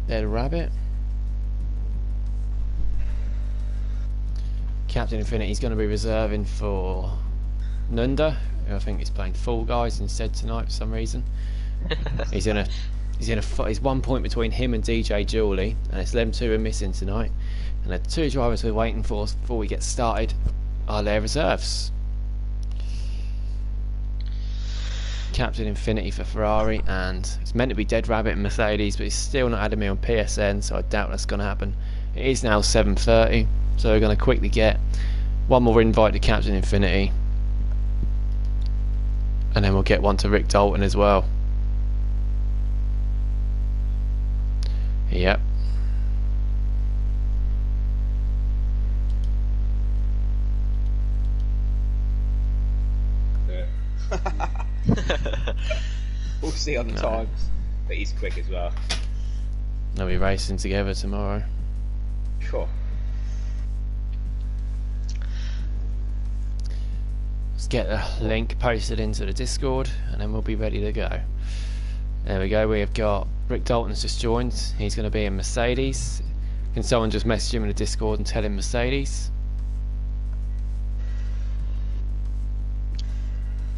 Dead Rabbit. Captain Infinity's going to be reserving for Nunda, who I think is playing Fall Guys instead tonight for some reason. He's 1 point between him and DJ Julie, and it's them two are missing tonight. And the two drivers we're waiting for before we get started are their reserves. Captain Infinity for Ferrari, and it's meant to be Dead Rabbit and Mercedes, but he's still not added me on PSN, so I doubt that's going to happen. It is now 7:30, so we're going to quickly get one more invite to Captain Infinity, and then we'll get one to Rick Dalton as well. Yep. We'll see on the times, but he's quick as well. They'll be racing together tomorrow. Sure. Let's get the link posted into the Discord, and then we'll be ready to go. There we go. We have got Rick Dalton's just joined. He's going to be in Mercedes. Can someone just message him in the Discord and tell him Mercedes?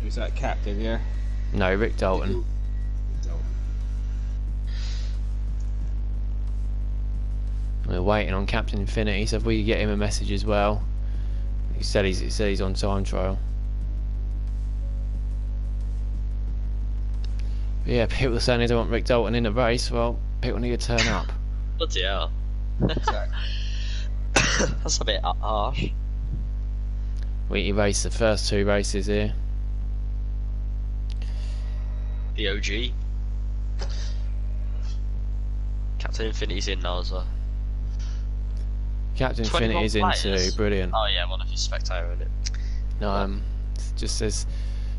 Who's that captain? Yeah. No, Rick Dalton. We're waiting on Captain Infinity, so if we could get him a message as well. He said he's on time trial. But yeah, people are saying they don't want Rick Dalton in the race. Well, people need to turn up. Bloody hell. That's a bit harsh. We raced the first two races here. The OG. Captain Infinity's in now as well. Captain Infinity is in too, brilliant. Oh yeah, one of his spectator in it. No, it just says,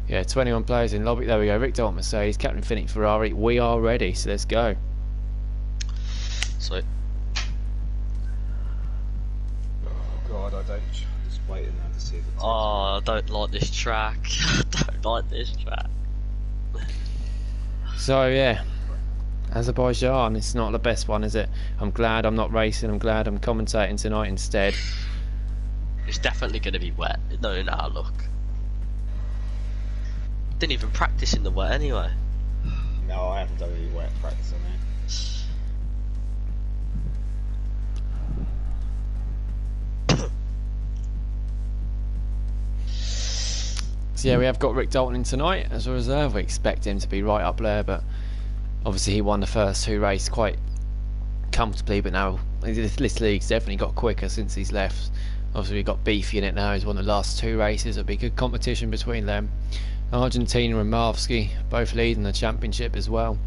yeah, 21 players in lobby. There we go. Rick Dalton Mercedes, Captain Infinity Ferrari. We are ready, so let's go. Sweet. Oh God, I don't. Just waiting now to see the text. Oh, I don't like this track. I don't like this track. So yeah, Azerbaijan, it's not the best one, is it? I'm glad I'm not racing. I'm glad I'm commentating tonight instead. It's definitely going to be wet. No, nah, look. Didn't even practice in the wet anyway. No, I haven't done any wet practice on it. So yeah, we have got Rick Dalton in tonight as a reserve. We expect him to be right up there, but obviously he won the first two races quite comfortably, but now this league's definitely got quicker since he's left. Obviously we've got Beefy in it now. He's won the last two races. It'll be good competition between them. Argentina and Marvsky both leading the championship as well.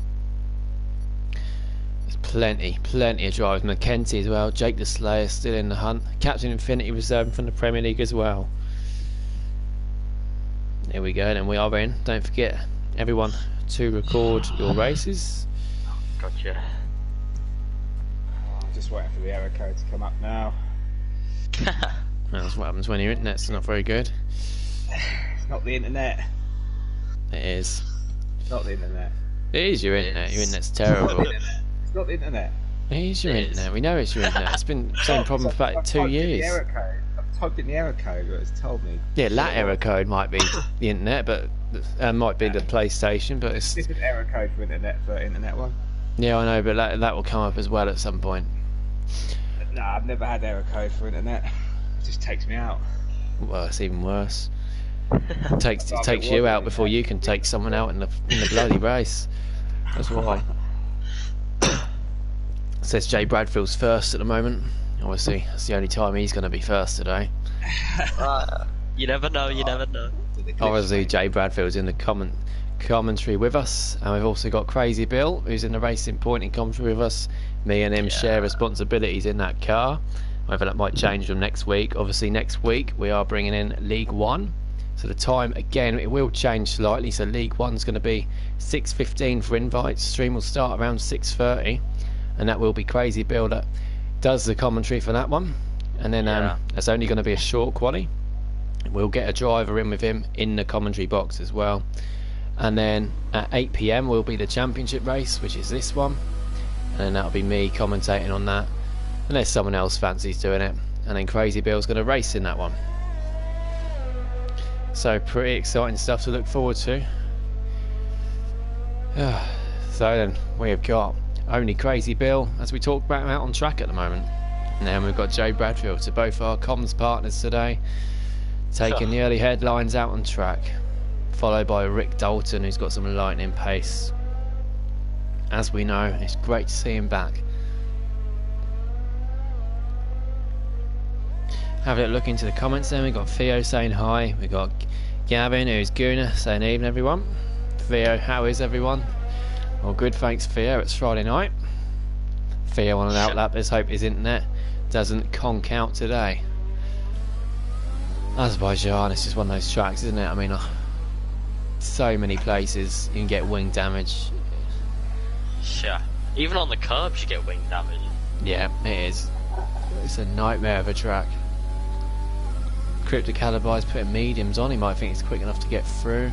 There's plenty of drivers. McKenty as well. Jake the Slayer still in the hunt. Captain Infinity reserving from the Premier League as well. There we go, and we are in. Don't forget, everyone, to record your races. Gotcha. I'm just waiting for the error code to come up now. That's what happens when your internet's not very good. It's not the internet. It is. It's not the internet. It is your internet. Your internet's terrible. It's not the internet. It is your internet. We know it's your internet. It's been the same problem for about 2 years. I've typed in the error code, but it's told me. Yeah, that error code might be the internet, but might be the PlayStation, but it's different error code for internet one. Yeah, I know, but that will come up as well at some point. No, I've never had error code for internet. It just takes me out. Well, it's even worse. It takes you out before you can take someone out in the bloody race. That's why. Says Jay Bradfield's first at the moment. Obviously, that's the only time he's going to be first today. You never know, you never know. Obviously, Jay Bradfield's in the commentary with us, and we've also got Crazy Bill, who's in the Racing Point in commentary with us. Me and him share responsibilities in that car. Whether that might change from next week. Obviously, next week we are bringing in League One. So the time, again, it will change slightly. So League One's going to be 6:15 for invites. Stream will start around 6:30, and that will be Crazy Bill that does the commentary for that one. And then it's only going to be a short quali. We'll get a driver in with him in the commentary box as well. And then at 8 PM will be the championship race, which is this one. and then that'll be me commentating on that, unless someone else fancies doing it, and then Crazy Bill's going to race in that one. So pretty exciting stuff to look forward to. So then we have got only Crazy Bill, as we talk about, out on track at the moment, and then we've got Joe Bradfield, so both our comms partners today taking the early headlines out on track, followed by Rick Dalton, who's got some lightning pace. As we know, it's great to see him back. Have a look into the comments then. We've got Theo saying hi, we've got Gavin, who's Gooner, saying evening everyone. Theo, how is everyone? Well, good, thanks Theo. It's Friday night. Theo on an outlap. Let's hope his internet doesn't conk out today. Azerbaijan, it's just one of those tracks, isn't it? I mean, so many places you can get wing damage. Yeah, even on the curbs you get wing damage. Yeah, it is. It's a nightmare of a track. Cryptic Alibi's putting mediums on. He might think it's quick enough to get through.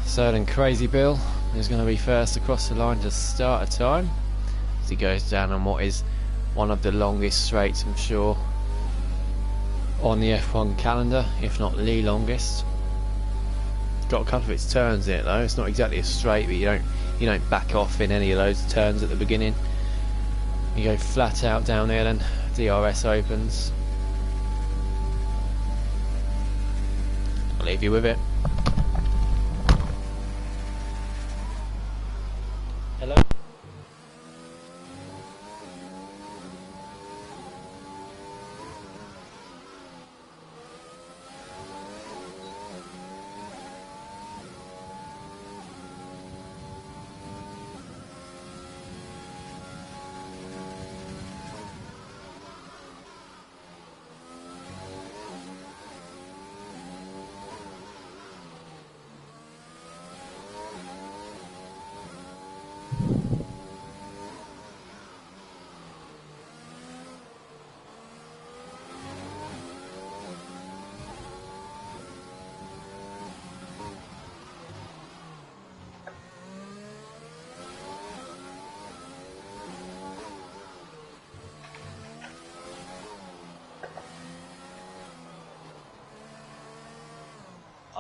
So then Crazy Bill is going to be first across the line to start a time, as he goes down on what is one of the longest straights, I'm sure, on the F1 calendar, if not the longest. Got a couple of its turns in it though. It's not exactly a straight, but you don't back off in any of those turns at the beginning. You go flat out down there, then DRS opens. I'll leave you with it. Hello.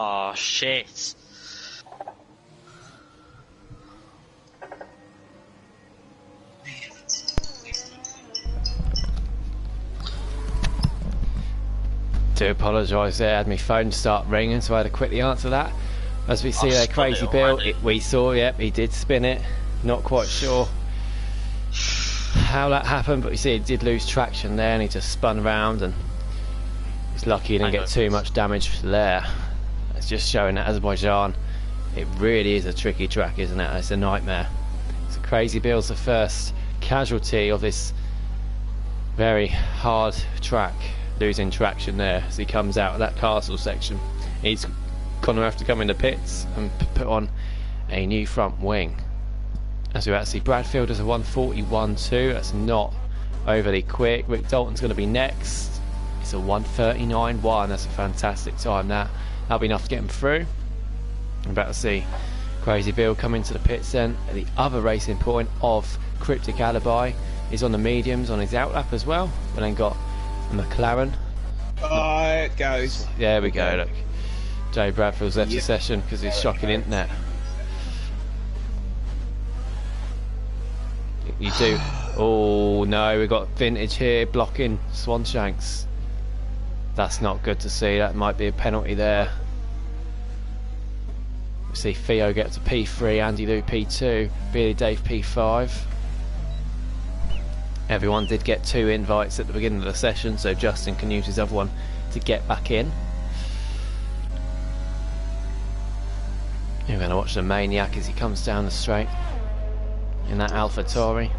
Oh shit. Do apologise there, I had my phone start ringing, so I had to quickly answer that. As we see there, Crazy Bill, we saw, yep, he did spin it. Not quite sure how that happened, but you see he did lose traction there and he just spun around, and he's lucky he didn't get too much damage there. It's just showing that Azerbaijan, it really is a tricky track, isn't it? It's a nightmare. So Crazy Bill's the first casualty of this very hard track, losing traction there as he comes out of that castle section. He's going to have to come into pits and put on a new front wing. As we actually, Bradfield is a 141.2, that's not overly quick. Rick Dalton's going to be next. It's a 139.1, that's a fantastic time. That'll be enough to get him through. I'm about to see Crazy Bill come into the pits then. The other racing point of Cryptic Alibi is on the mediums on his outlap as well. We then got a McLaren. Oh, it goes. There we go, look. Joe Bradfield's left the session because of his shocking internet. You do. Oh no, we've got Vintage here blocking Swanshanks. That's not good to see. That might be a penalty there. We see Theo get to P3, Andy Lou P2, Billy Dave P5. Everyone did get 2 invites at the beginning of the session, so Justin can use his other one to get back in. You're going to watch the Maniac as he comes down the straight in that AlphaTauri.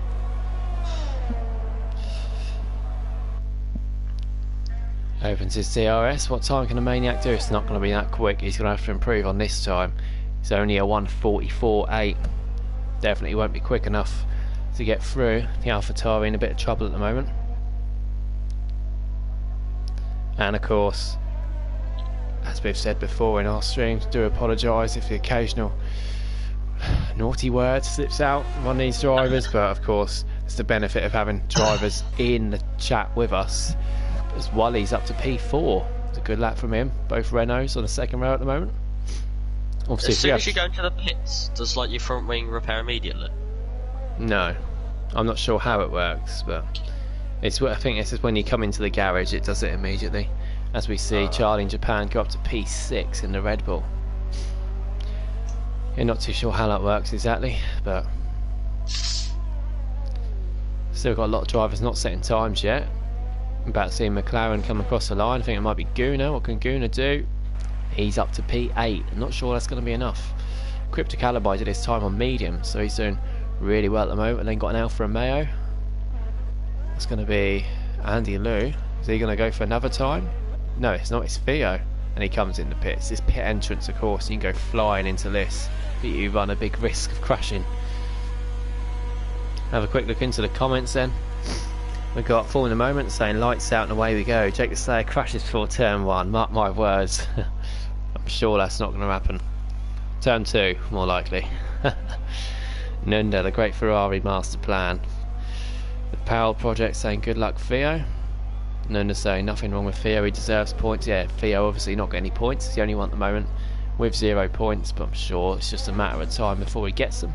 Opens his DRS. What time can the Maniac do? It's not going to be that quick. He's going to have to improve on this time. It's only a 144.8. Definitely won't be quick enough to get through. The AlphaTauri in a bit of trouble at the moment. And of course, as we've said before in our streams, do apologise if the occasional naughty word slips out on these drivers, but of course it's the benefit of having drivers in the chat with us. As Wally's up to P4, it's a good lap from him. Both Renaults on the second row at the moment. Obviously, as soon as you go into the pits, does like your front wing repair immediately? No, I'm not sure how it works, but I think this is when you come into the garage, it does it immediately. As we see Charlie in Japan go up to P6 in the Red Bull. You're not too sure how that works exactly, but still got a lot of drivers not setting times yet. I'm about to see McLaren come across the line. I think it might be Gunnar. What can Gunnar do? He's up to P8. I'm not sure that's going to be enough. Crypto Calibi did his time on medium, so he's doing really well at the moment. And then got an Alfa Romeo. It's going to be Andy Liu. Is he going to go for another time? No, it's not. It's Theo. And he comes in the pits. This pit entrance, of course, you can go flying into this, but you run a big risk of crashing. Have a quick look into the comments then. We've got Fall in the Moment saying lights out and away we go. Jake the Slayer crashes before turn 1. Mark my words. I'm sure that's not going to happen. Turn 2, more likely. Nunda, the great Ferrari master plan. The Powell Project saying good luck Theo. Nunda saying nothing wrong with Theo, he deserves points. Yeah, Theo obviously not getting any points. He's the only one at the moment with 0 points, but I'm sure it's just a matter of time before he gets them.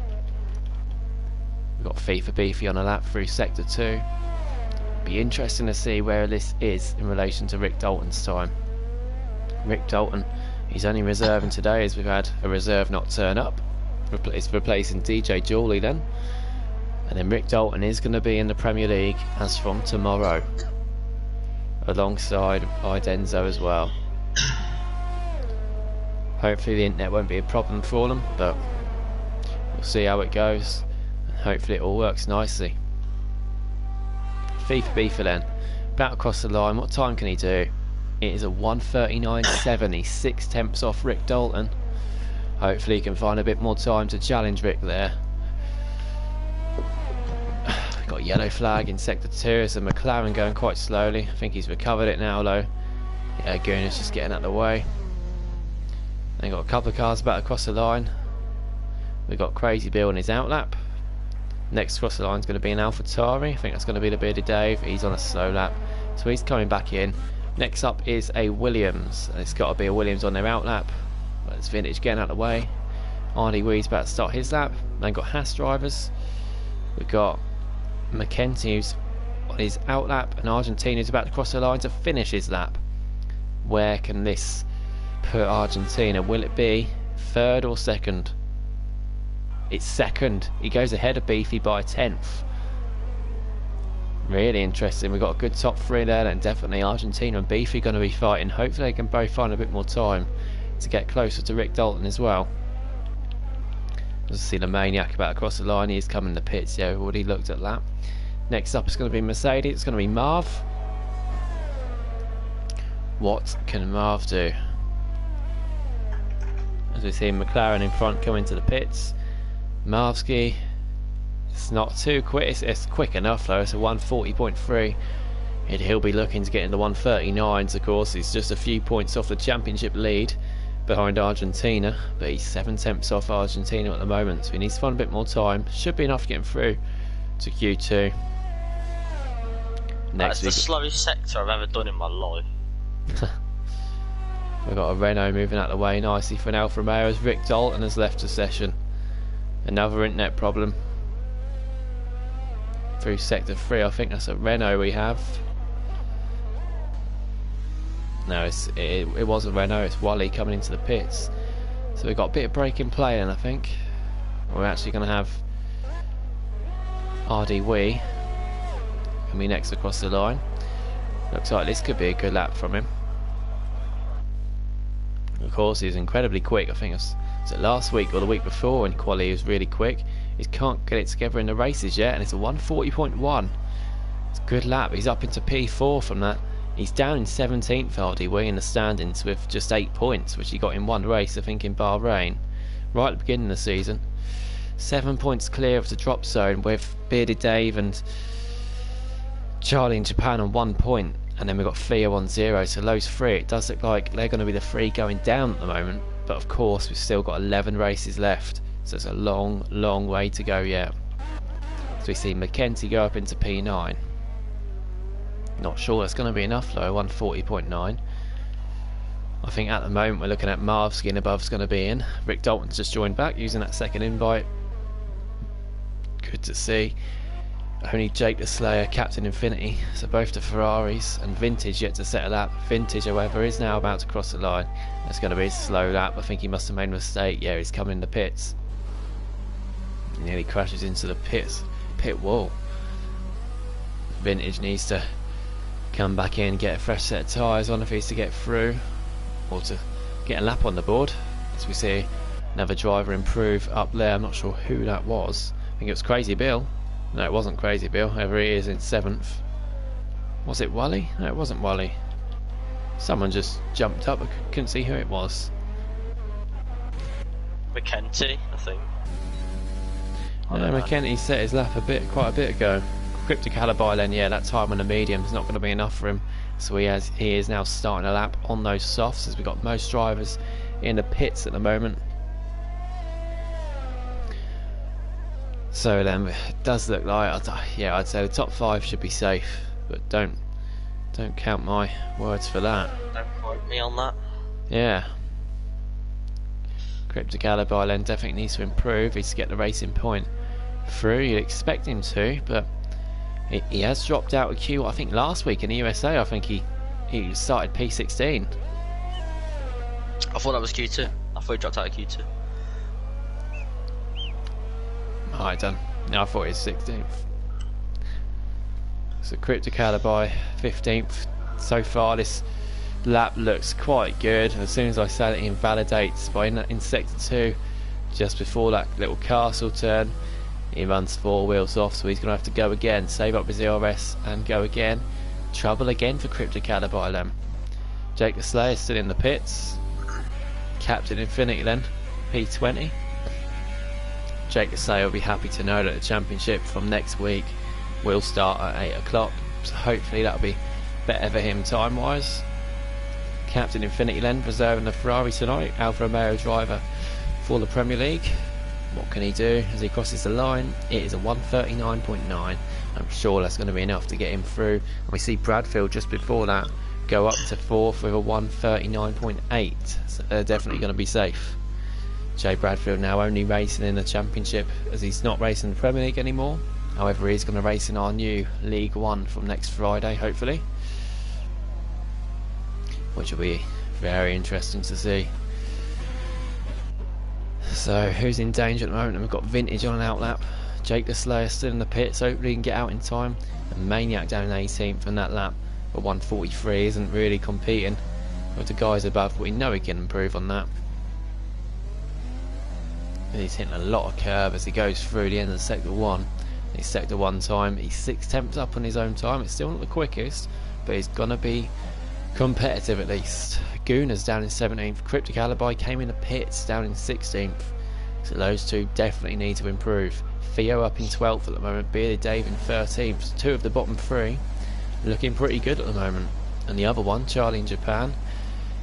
We've got FIFA Beefy on a lap through Sector 2. Be interesting to see where this is in relation to Rick Dalton's time. Rick Dalton, he's only reserving today as we've had a reserve not turn up. It's replacing DJ Jawley then. And then Rick Dalton is going to be in the Premier League as from tomorrow, alongside Idenzo as well. Hopefully the internet won't be a problem for them, but we'll see how it goes. Hopefully it all works nicely. FIFA Beefer then, about across the line. What time can he do? It is a 1:39.7. He's 6 tenths off Rick Dalton. Hopefully he can find a bit more time to challenge Rick there. Got a yellow flag in Sector 2. It's a McLaren going quite slowly. I think he's recovered it now though. Yeah, Gunnar's just getting out of the way. Then got a couple of cars about across the line. We've got Crazy Bill in his outlap. Next across the line is going to be an AlphaTauri. I think that's going to be the Bearded Dave. He's on a slow lap, so he's coming back in. Next up is a Williams. It's got to be a Williams on their outlap. But it's Vintage getting out of the way. Arnie Weed's about to start his lap. Then got Haas drivers. We've got McKenzie who's on his outlap, and Argentina's about to cross the line to finish his lap. Where can this put Argentina? Will it be third or second? It's second. He goes ahead of Beefy by a 10th. Really interesting. We've got a good top 3 there, and definitely Argentina and Beefy going to be fighting. Hopefully they can both find a bit more time to get closer to Rick Dalton as well. Let's see the Maniac about across the line. He's coming in the pits. Yeah, we've already looked at that. Next up is going to be Mercedes. It's going to be Marv. What can Marv do? As we see McLaren in front coming to the pits. Marvski, it's not too quick. It's quick enough though. It's a 1:40.3. He'll be looking to get in the 1:39s. Of course, he's just a few points off the championship lead behind Argentina, but he's 7 tenths off Argentina at the moment, so he needs to find a bit more time. Should be enough to get him through to Q2. That's the slowest sector I've ever done in my life. We've got a Renault moving out of the way nicely for an Alfa Romeo as Rick Dalton has left the session. Another internet problem through Sector 3. I think that's a Renault we have. No, it was a Renault. It's Wally coming into the pits. So we've got a bit of break in play, and I think we're actually going to have RD Wee coming next across the line. Looks like this could be a good lap from him. Of course, he's incredibly quick. I think was it last week or the week before in quali he was really quick. He can't get it together in the races yet, and it's a 1:40.1. It's a good lap. He's up into P4 from that. He's down in 17th RD Wee in the standings with just 8 points, which he got in one race, I think in Bahrain, right at the beginning of the season. 7 points clear of the drop zone with Bearded Dave and Charlie in Japan on 1 point. and then we've got Theo on 0. So those three, it does look like they're going to be the three going down at the moment. But of course, we've still got 11 races left, so it's a long way to go yet. So we see Mackenzie go up into P9. Not sure that's going to be enough though. 140.9. I think at the moment we're looking at Marvsky and above's going to be in. Rick Dalton's just joined back using that second invite. Good to see. Only Jake the Slayer, Captain Infinity, so both the Ferraris, and Vintage yet to settle up. Vintage, however, is now about to cross the line. It's going to be a slow lap. I think he must have made a mistake. Yeah, he's coming in the pits. He nearly crashes into the pit wall. Vintage needs to come back in, get a fresh set of tyres on if he's to get through, or to get a lap on the board. As we see another driver improve up there. I'm not sure who that was. I think it was Crazy Bill. No, it wasn't Crazy Bill. However, he is in 7th. Was it Wally? No, it wasn't Wally. Someone just jumped up. I couldn't see who it was. McKenty, I think. No, McKenty set his lap quite a bit ago. Cryptic Alibi then, yeah, that time on the medium is not going to be enough for him. So he is now starting a lap on those softs, as we've got most drivers in the pits at the moment. So then it does look like, yeah, I'd say the top 5 should be safe, but don't count my words for that. Don't quote me on that. Yeah. Cryptic Alibi then definitely needs to improve. He's to get the racing point through. You'd expect him to, but he has dropped out of Q. I think last week in the USA, I think he started P16. I thought that was Q2. I thought he dropped out of Q2. Alright, done. No, I thought he was 16th. So Cryptic Alibi 15th. So far this lap looks quite good. As soon as I say that, he invalidates by in sector 2, just before that little castle turn. He runs 4 wheels off, so he's going to have to go again, save up his ERS and go again. Trouble again for Cryptic Alibi then. Jake the Slayer still in the pits. Captain Infinity then, P20. Jake the Slayer will be happy to know that the championship from next week will start at 8 o'clock, so hopefully that'll be better for him time wise. Captain Infinity then preserving the Ferrari tonight, Alfa Romeo driver for the Premier League. What can he do as he crosses the line? It is a 139.9. I'm sure that's going to be enough to get him through. And we see Bradfield just before that go up to 4th with a 139.8, so they're definitely going to be safe. Jay Bradfield now only racing in the Championship, as he's not racing the Premier League anymore. However, he's going to race in our new League One from next Friday, hopefully, which will be very interesting to see. So who's in danger at the moment? We've got Vintage on an outlap, Jake the Slayer still in the pits, hopefully he can get out in time, and Maniac down in 18th in that lap, but 143 isn't really competing with the guys above, but we know he can improve on that. And he's hitting a lot of curve as he goes through the end of sector 1. He's sector 1 time, he's 6/10 up on his own time. It's still not the quickest, but he's gonna be competitive at least. Gooner's down in 17th. Cryptic Alibi came in the pits down in 16th, so those two definitely need to improve. Theo up in 12th at the moment, Bearded Dave in 13th. So 2 of the bottom 3 looking pretty good at the moment, and the other one, Charlie in Japan,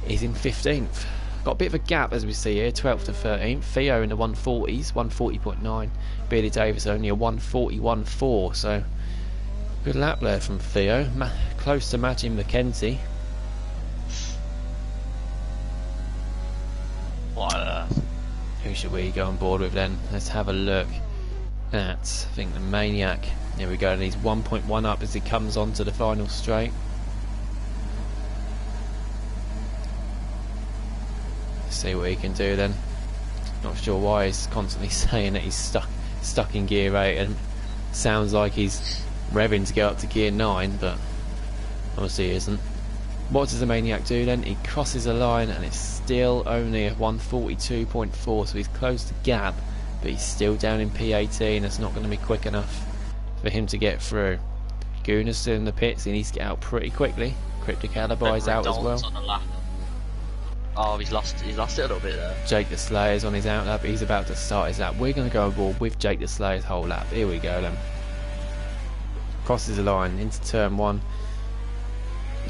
is in 15th. Got a bit of a gap as we see here, 12th to 13th. Theo in the 140s, 140.9. Bearded Davis only a 141.4, so good lap there from Theo. Close to matching Mackenzie. What on earth? Who should we go on board with then? Let's have a look at, I think, the Maniac. Here we go, and he's 1.1 up as he comes onto the final straight. See what he can do then. Not sure why he's constantly saying that he's stuck in gear 8, and sounds like he's revving to go up to gear 9, but obviously he isn't. What does the Maniac do then? He crosses the line and it's still only a 142.4, so he's closed the gap, but he's still down in P18. It's not going to be quick enough for him to get through. Gooner's still in the pits, he needs to get out pretty quickly. Cryptic Alibi's out as well. Oh, he's lost it a little bit there. Jake the Slayer's on his out lap, he's about to start his lap. We're going to go on board with Jake the Slayer's whole lap. Here we go then. Crosses the line into turn 1.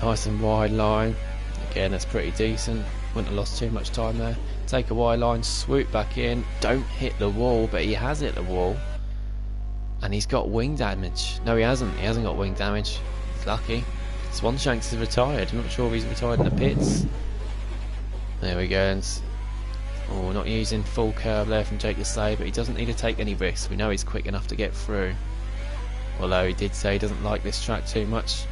Nice and wide line. Again, that's pretty decent. Wouldn't have lost too much time there. Take a wide line, swoop back in. Don't hit the wall, but he has hit the wall. And he's got wing damage. No, he hasn't. He hasn't got wing damage. He's lucky. Swanshanks is retired. I'm not sure if he's retired in the pits. There we go. And oh, not using full curve there from Jake the Slayer, but he doesn't need to take any risks. We know he's quick enough to get through. Although he did say he doesn't like this track too much.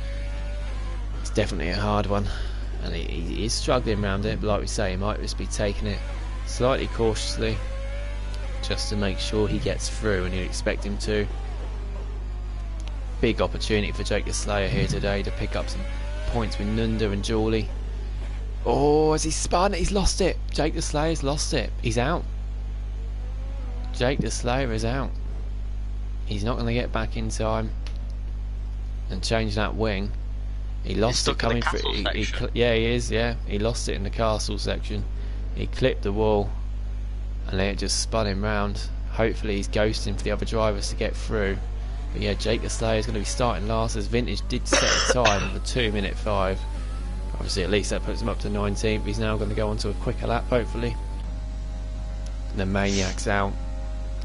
It's definitely a hard one. And he is struggling around it, but like we say, he might just be taking it slightly cautiously just to make sure he gets through, and you'd expect him to. Big opportunity for Jake the Slayer here today to pick up some points with Nunda and Julie. Oh, has he spun? He's lost it. Jake the Slayer's lost it. He's out. Jake the Slayer is out. He's not going to get back in time and change that wing. He lost it coming through. Yeah, he is. Yeah, he lost it in the castle section. He clipped the wall, and then it just spun him round. Hopefully, he's ghosting for the other drivers to get through. But yeah, Jake the Slayer is going to be starting last, as Vintage did set a time of a 2:05. Obviously, at least that puts him up to 19th. He's now going to go on to a quicker lap, hopefully. And the Maniac's out.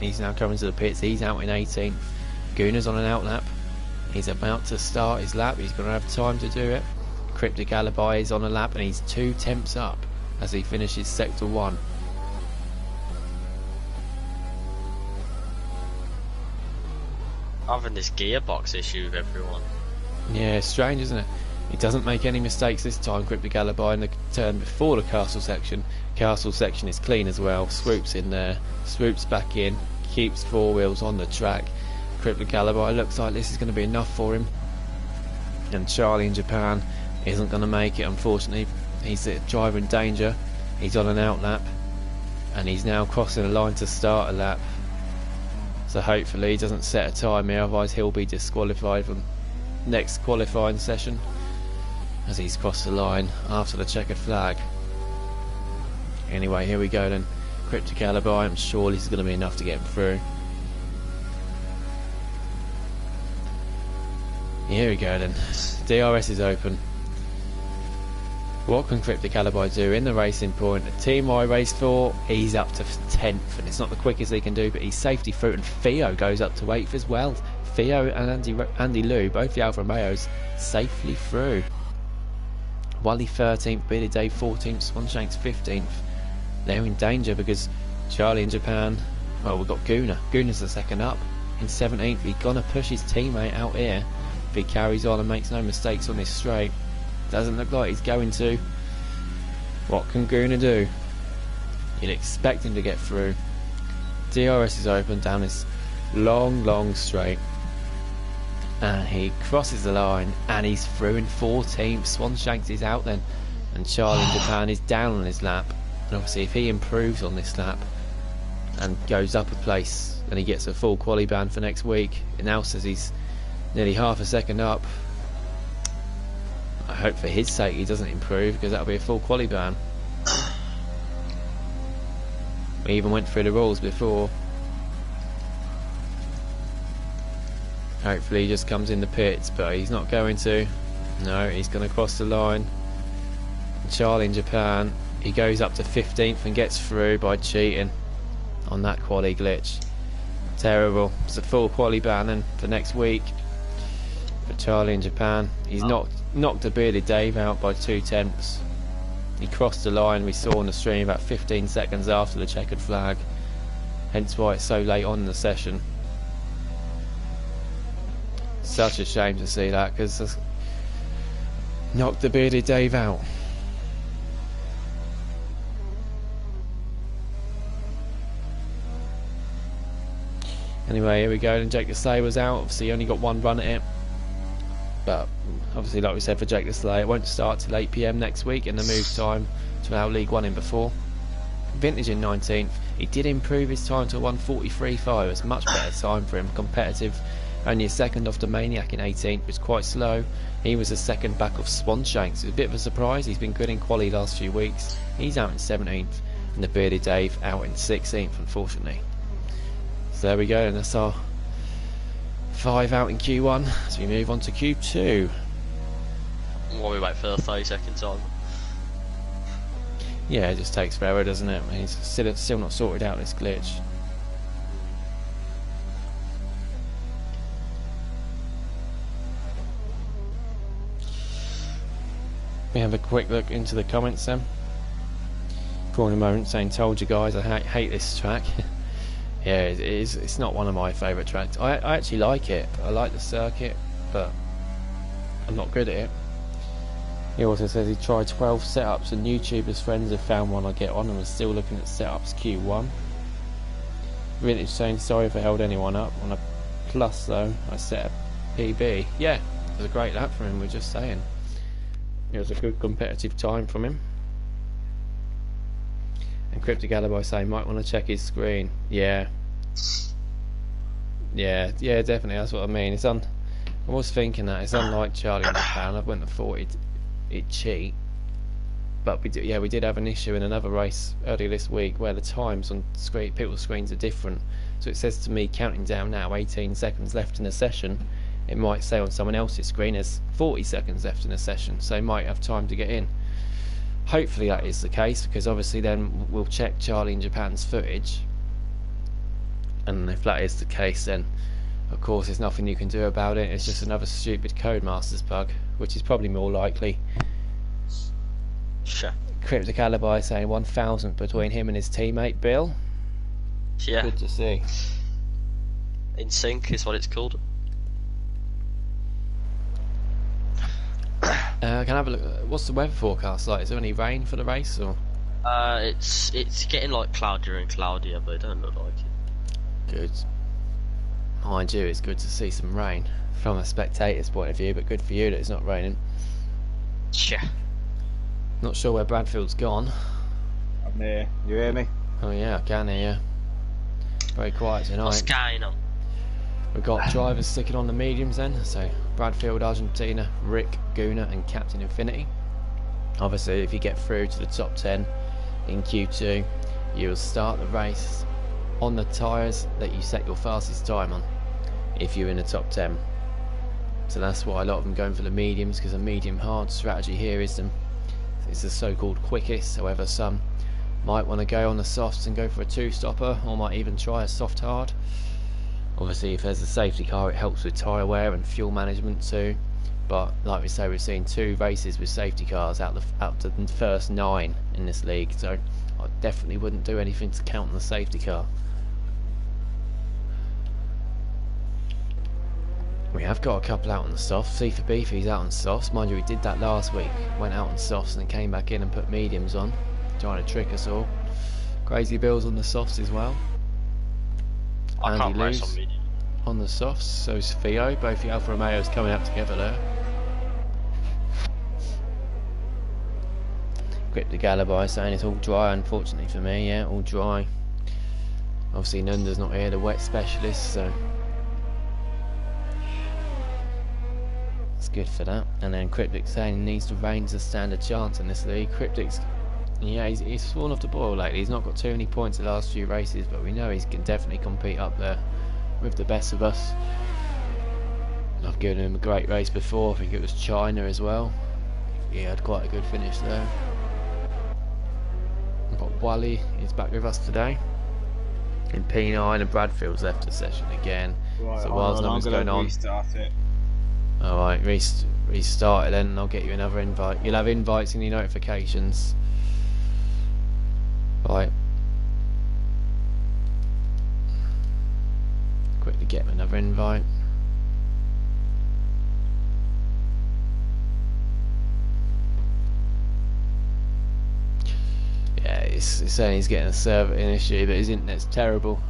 He's now coming to the pits. He's out in 18th. Guna's on an out lap. He's about to start his lap. He's going to have time to do it. Cryptic Alibi is on a lap, and he's 2 tenths up as he finishes sector 1. Having this gearbox issue with everyone. Yeah, strange, isn't it? He doesn't make any mistakes this time, Cryptic Alibi, in the turn before the castle section. Castle section is clean as well. Swoops in there, swoops back in, keeps 4 wheels on the track. Cryptic Alibi looks like this is going to be enough for him. And Charlie in Japan isn't going to make it, unfortunately. He's a driver in danger. He's on an out lap, and he's now crossing the line to start a lap. So hopefully he doesn't set a time here, otherwise he'll be disqualified from next qualifying session, as he's crossed the line after the checkered flag. Anyway, here we go then. Cryptic Alibi, I'm sure this is going to be enough to get him through. Here we go then. DRS is open. What can Cryptic Alibi do in the racing point? The team I race for, he's up to 10th, and it's not the quickest he can do, but he's safety through, and Theo goes up to 8th as well. Theo and Andy Lou, both the Alfa Romeos, safely through. Wally 13th, Billy Dave 14th, Swanshanks 15th. They're in danger because Charlie in Japan, well, we've got Guna. Guna's the second up in 17th. He's gonna push his teammate out here if he carries on and makes no mistakes on this straight. Doesn't look like he's going to. What can Guna do? You'd expect him to get through. DRS is open down this long straight, and he crosses the line, and he's through in 14th. Swanshanks is out then, and Charlie in Japan is down on his lap. And obviously if he improves on this lap and goes up a place, then he gets a full quali ban for next week. It now says he's nearly half a second up. I hope for his sake he doesn't improve, because that'll be a full quali ban. We even went through the rules before. Hopefully he just comes in the pits, but he's not going to. No, he's going to cross the line. Charlie in Japan, he goes up to 15th and gets through by cheating on that quali glitch. Terrible. It's a full quali ban then for next week for Charlie in Japan. He's knocked a bearded Dave out by 2 tenths. He crossed the line, we saw on the stream, about 15 seconds after the checkered flag, hence why it's so late on in the session. Such a shame to see that, because knocked the bearded Dave out. Anyway, here we go, and Jake the Slayer was out. Obviously he only got 1 run at it, but obviously, like we said, for Jake the Slayer, it won't start till 8 PM next week, and the move time to allow League 1 in before. Vintage in 19th. He did improve his time to 1:43.5. It's much better time for him, competitive. Only a second off the Maniac in 18th, which is quite slow. He was a second back of Swanshanks. It's a bit of a surprise. He's been good in quali last few weeks. He's out in 17th, and the bearded Dave out in 16th, unfortunately. So there we go, and that's our 5 out in Q1 as we move on to Q2. While we wait for the 30-second time. Yeah, it just takes forever, doesn't it? He's still not sorted out this glitch. We have a quick look into the comments then. For a moment, saying, "Told you guys, I hate this track." Yeah, it is. It's not one of my favourite tracks. I actually like it. I like the circuit, but I'm not good at it. He also says he tried 12 setups and YouTubers friends have found one I get on and was still looking at setups Q1. Vintage saying, "Sorry if I held anyone up. On a plus though, I set a PB." Yeah, it was a great lap from him, we're just saying. It was a good competitive time from him. And Cryptic Alibi saying, "Might want to check his screen." Yeah, definitely, that's what I mean. I was thinking that it's unlike Charlie in Japan. I wouldn't have thought it'd cheat, but we did have an issue in another race earlier this week where the times on people's screens are different. So it says to me, counting down now, 18 seconds left in the session. It might say on someone else's screen there's 40 seconds left in the session, so they might have time to get in. Hopefully that is the case, because obviously then we'll check Charlie in Japan's footage, and if that is the case, then of course there's nothing you can do about it. It's just another stupid Codemasters bug, which is probably more likely. Sure. Cryptic Alibi saying 1,000 between him and his teammate Bill. Yeah. Good to see. In sync is what it's called. Can I have a look? What's the weather forecast like? Is there any rain for the race, or? It's getting like cloudier and cloudier, but it don't look like it. Good. Mind you, it's good to see some rain from a spectator's point of view, but good for you that it's not raining. Yeah. Not sure where Bradfield's gone. I'm there. You hear me? Oh yeah, I can hear you. Very quiet tonight. What's going on? We've got drivers sticking on the mediums then, so Bradfield, Argentina, Rick, Guna and Captain Infinity. Obviously if you get through to the top 10 in Q2, you'll start the race on the tyres that you set your fastest time on, if you're in the top 10. So that's why a lot of them going for the mediums, because a medium hard strategy here is it's the so-called quickest. However, some might want to go on the softs and go for a two-stopper, or might even try a soft hard. Obviously if there's a safety car it helps with tyre wear and fuel management too, but like we say, we've seen 2 races with safety cars out to the first 9 in this league, so I definitely wouldn't do anything to count on the safety car. We have got a couple out on the softs. C for Beefy's out on softs. Mind you, we did that last week. Went out on softs and then came back in and put mediums on, trying to trick us all. Crazy Bill's on the softs as well. I Andy can't race Lou's on medium. on the softs, so is Theo. Both the Alfa Romeos coming up together there. Cryptic Alibi saying it's all dry, unfortunately for me. Yeah, all dry. Obviously Nunda's not here, the wet specialist, so it's good for that. And then Cryptic saying he needs to rain to stand a chance in this league. Cryptic's, yeah, he's fallen off the boil lately. He's not got too many points the last few races, but we know he can definitely compete up there with the best of us. I've given him a great race before. I think it was China as well. He had quite a good finish there. We've got Wally, he's back with us today in P9, and Bradfield's left the session again. Right, So whilst nothing's going on, restart it. alright, restart it then, and I'll get you another invite. You'll have invites in your notifications. Right. Quickly get him another invite. Yeah, it's saying he's getting a server issue, but his internet's terrible.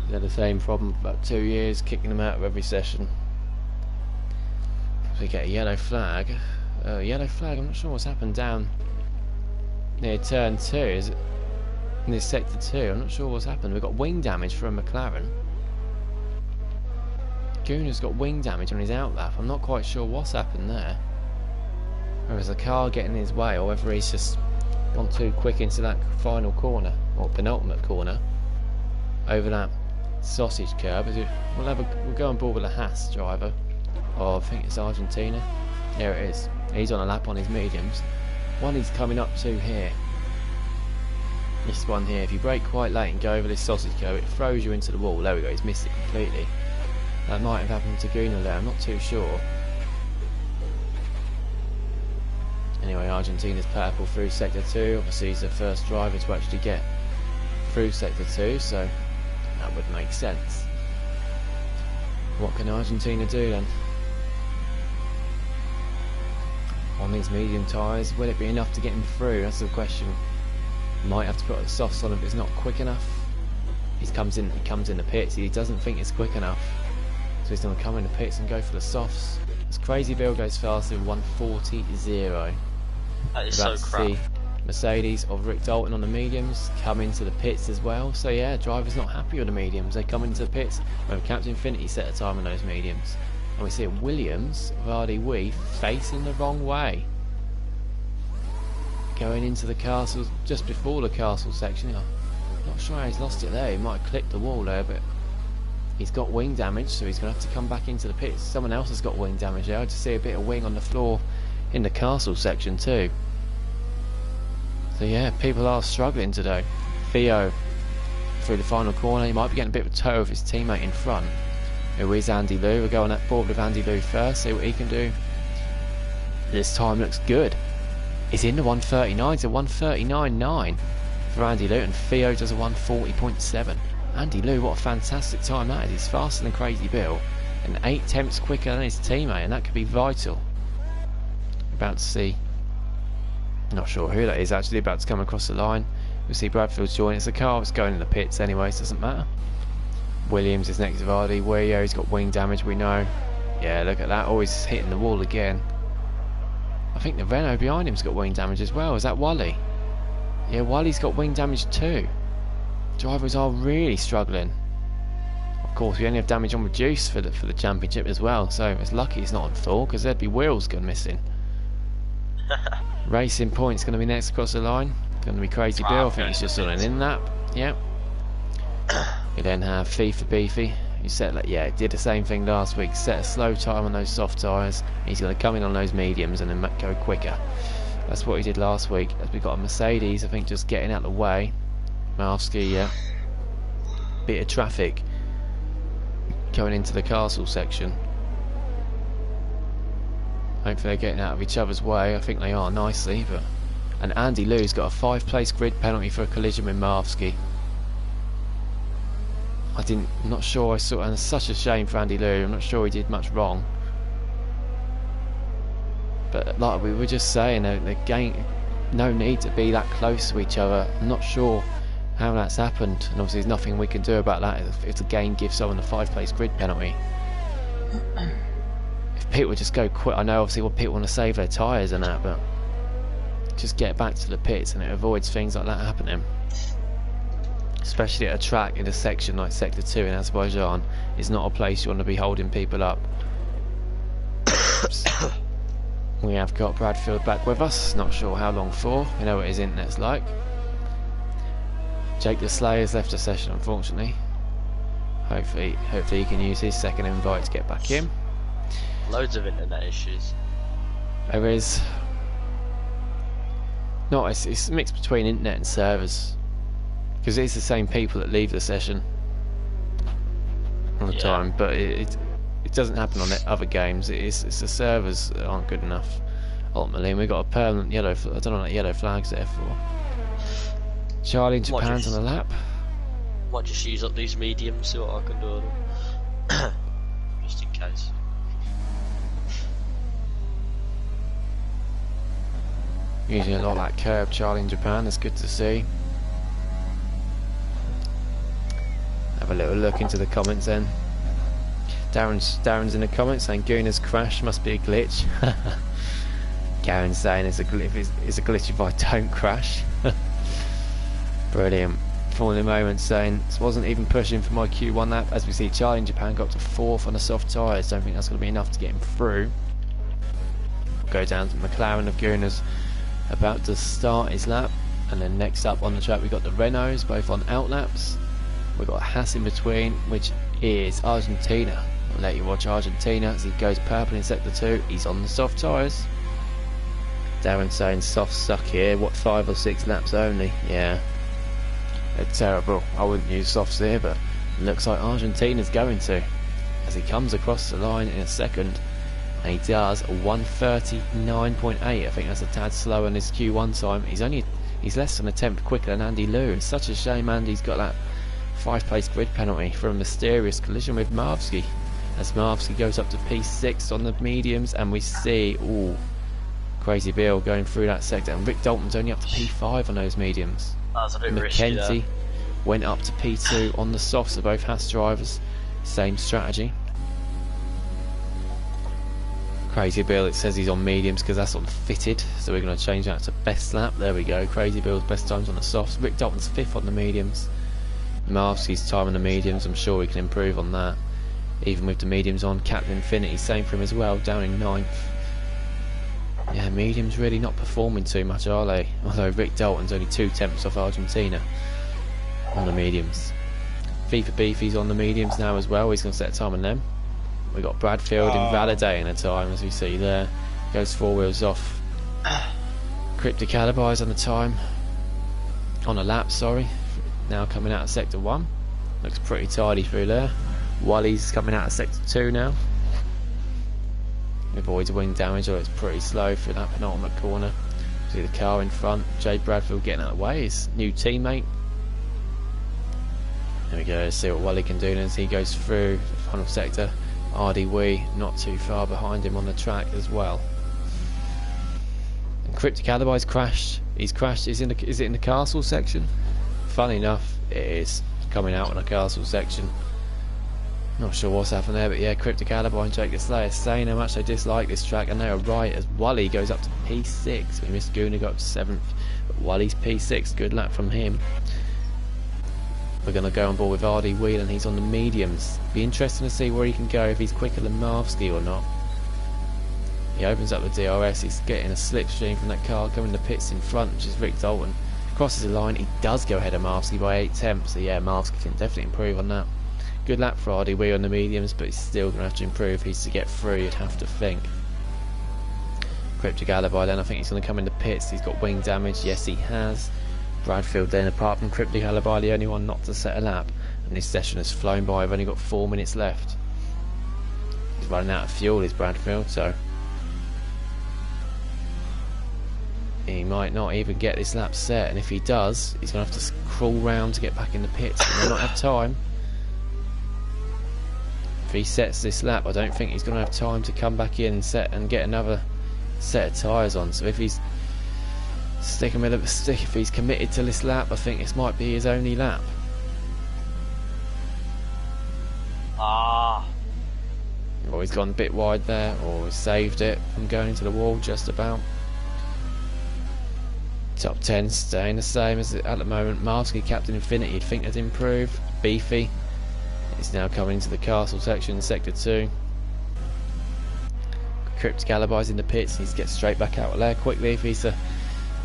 He's had the same problem for about 2 years, kicking him out of every session. So we get a yellow flag. Yellow flag, I'm not sure what's happened down near turn 2, is it? Near sector 2, I'm not sure what's happened. We've got wing damage from McLaren. Guna's got wing damage on his outlap. I'm not quite sure what's happened there. Whether it's a car getting in his way, or whether he's just gone too quick into that final corner, or penultimate corner, over that sausage curb. We'll go on board with a Haas driver. Oh, I think it's Argentina. There it is. He's on a lap on his mediums. One he's coming up to here. This one here, if you brake quite late and go over this sausage curve, it throws you into the wall. There we go, he's missed it completely. That might have happened to Gunnar there, I'm not too sure. Anyway, Argentina's purple through Sector 2. Obviously he's the first driver to actually get through Sector 2, so that would make sense. What can Argentina do then? On these medium tyres, will it be enough to get him through? That's the question. Might have to put the softs on if it's not quick enough. He comes in the pits, he doesn't think it's quick enough. So he's going to come in the pits and go for the softs. This crazy Bill goes faster with 140.0. That is so crap. See Mercedes of Rick Dalton on the mediums come into the pits as well. So yeah, drivers not happy with the mediums. They come into the pits. Well, Captain Infinity set a time on those mediums. And we see Williams, Vardy Wee, facing the wrong way. Going into the castle, just before the castle section. I'm not sure how he's lost it there. He might have clipped the wall there, but he's got wing damage, so he's going to have to come back into the pits. Someone else has got wing damage there. I just see a bit of wing on the floor in the castle section too. So yeah, people are struggling today. Theo through the final corner. He might be getting a bit of a tow of his teammate in front, who is Andy Lou. We'll go on that board with Andy Lou first, see what he can do. This time looks good. He's in the 139 to 139.9 for Andy Lou, and Theo does a 140.7. Andy Lou, what a fantastic time that is. He's faster than Crazy Bill and 8 tenths quicker than his teammate, and that could be vital. About to see, not sure who that is actually, about to come across the line. We'll see Bradfield's joining. It's a car that's going in the pits anyway, so it doesn't matter. Williams is next to Vardy. Weo, he's got wing damage, we know. Yeah, look at that, always hitting the wall again. I think the Renault behind him's got wing damage as well. Is that Wally? Yeah, Wally's got wing damage too. Drivers are really struggling. Of course, we only have damage on reduce for the championship as well, so it's lucky it's not on full, because there'd be wheels going missing. Racing Point's going to be next across the line. Going to be Crazy Bill. I think he's just on an in lap. Yep. You then have FIFA Beefy. He set did the same thing last week. Set a slow time on those soft tyres. He's going to come in on those mediums and then go quicker. That's what he did last week. As we got a Mercedes, I think, just getting out of the way. Malski, yeah. Bit of traffic going into the castle section. Hopefully they're getting out of each other's way. I think they are nicely, but and Andy Lou's got a 5-place grid penalty for a collision with Marvsky. I'm not sure I saw, and it's such a shame for Andy Lou. I'm not sure he did much wrong. But like we were just saying, the game, no need to be that close to each other. I'm not sure how that's happened, and obviously there's nothing we can do about that if the game gives someone a 5-place grid penalty. If people would just go quick, I know obviously what people want to save their tyres and that, but just get back to the pits and it avoids things like that happening. Especially at a track in a section like Sector 2 in Azerbaijan, is not a place you want to be holding people up. We have got Bradfield back with us, not sure how long for. We know what his internet's like. Jake the Slayer's left the session, unfortunately. Hopefully he can use his second invite to get back in. Loads of internet issues. There is. No, it's mixed between internet and servers. Because it's the same people that leave the session all the time, but it doesn't happen on other games. It's the servers that aren't good enough. Ultimately, and we got a permanent yellow. I don't know what yellow flag's there for. Charlie in Japan's on the lap. Might just use up these mediums, see what I can do. Just in case. Using a lot of that curb, Charlie in Japan. That's good to see. Have a little look into the comments then. Darren's in the comments saying Gunnar's crash must be a glitch. Garen's saying it's a glitch if I don't crash. Brilliant. Falling Moment saying this wasn't even pushing for my Q1 lap. As we see, Charlie in Japan got to 4th on the soft tyres. Don't think that's going to be enough to get him through. We'll go down to McLaren of Gunnar's about to start his lap, and then next up on the track we've got the Renaults both on out laps. We've got a Haas in between, which is Argentina. I'll let you watch Argentina as he goes purple in sector 2. He's on the soft tyres. Darren saying soft suck here. What, 5 or 6 laps only? Yeah, they're terrible. I wouldn't use softs here, but it looks like Argentina's going to, as he comes across the line in a second. And he does 1:39.8. I think that's a tad slower than his Q1 time. He's less than a tenth quicker than Andy Liu. It's such a shame Andy's got that 5th place grid penalty for a mysterious collision with Marvsky, as Marvsky goes up to P6 on the mediums, and we see, ooh, Crazy Bill going through that sector, and Rick Dalton's only up to P5 on those mediums. That's a bit risky there. Mackenzie went up to P2 on the softs. Of both Haas drivers, same strategy. Crazy Bill, it says he's on mediums because that's on fitted, so we're going to change that to best lap. There we go. Crazy Bill's best times on the softs. Rick Dalton's 5th on the mediums. Marvsky's time on the mediums, I'm sure we can improve on that. Even with the mediums on, Captain Infinity, same for him as well, down in 9th. Yeah, mediums really not performing too much, are they? Although Rick Dalton's only 2 tenths off Argentina on the mediums. FIFA Beefy's on the mediums now as well. He's going to set a time on them. We got Bradfield invalidating a time, as we see there. Goes 4 wheels off. Cryptic Alibi's on the time. On a lap, sorry. Now coming out of sector 1. Looks pretty tidy through there. Wally's coming out of sector 2 now. Avoids wing damage, or it's pretty slow through that penultimate corner. See the car in front. Jay Bradfield getting out of the way. His new teammate. There we go. Let's see what Wally can do as he goes through the final sector. Ardy Wee not too far behind him on the track as well. And Cryptic Alibi's crashed. He's crashed. Is it in the castle section? Funny enough, it is coming out in a castle section. Not sure what's happened there, but yeah, Cryptic Alibi and Jake the Slayer saying how much they dislike this track, and they are right, as Wally goes up to P6. We missed Guna go up to 7th, but Wally's P6. Good luck from him. We're going to go on board with Ardy Wheel, and he's on the mediums. Be interesting to see where he can go, if he's quicker than Marvsky or not. He opens up the DRS. He's getting a slipstream from that car coming to pits in front, which is Rick Dalton. Crosses the line. He does go ahead of Marvsky by 8 tenths. So yeah, Marvsky can definitely improve on that. Good lap for Ardy Wheel on the mediums, but he's still going to have to improve if he's to get through, you'd have to think. Cryptic Alibi then, I think he's going to come in the pits. He's got wing damage. Yes, he has. Bradfield then, apart from Cryptic Alibi, the only one not to set a lap, and this session has flown by. I've only got 4 minutes left. He's running out of fuel, is Bradfield, so he might not even get this lap set, and if he does, he's going to have to crawl round to get back in the pits. He may not have time. If he sets this lap, I don't think he's going to have time to come back in and get another set of tyres on. So if he's sticking with a stick, if he's committed to this lap, I think this might be his only lap. Or he's gone a bit wide there, or he's saved it from going to the wall just about. Top 10 staying the same as at the moment. Marvsky, Captain Infinity, you'd think has improved. Beefy is now coming into the castle section in sector 2. Cryptic Alibi's in the pits. He needs to get straight back out of there quickly if he's to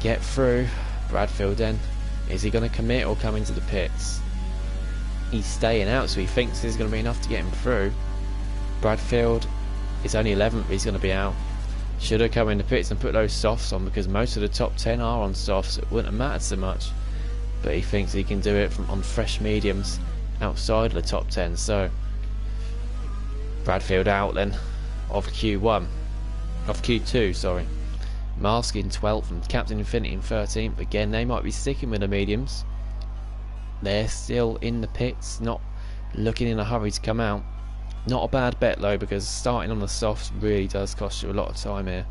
get through. Bradfield then, is he going to commit or come into the pits? He's staying out, so he thinks this is going to be enough to get him through. Bradfield is only 11th, he's going to be out. Should have come in the pits and put those softs on, because most of the top 10 are on softs. It wouldn't have mattered so much, but he thinks he can do it on fresh mediums outside of the top 10. So Bradfield out then of Q2, sorry. Marvsky in 12th and Captain Infinity in 13th. Again, they might be sticking with the mediums. They're still in the pits, not looking in a hurry to come out. Not a bad bet though, because starting on the softs really does cost you a lot of time here.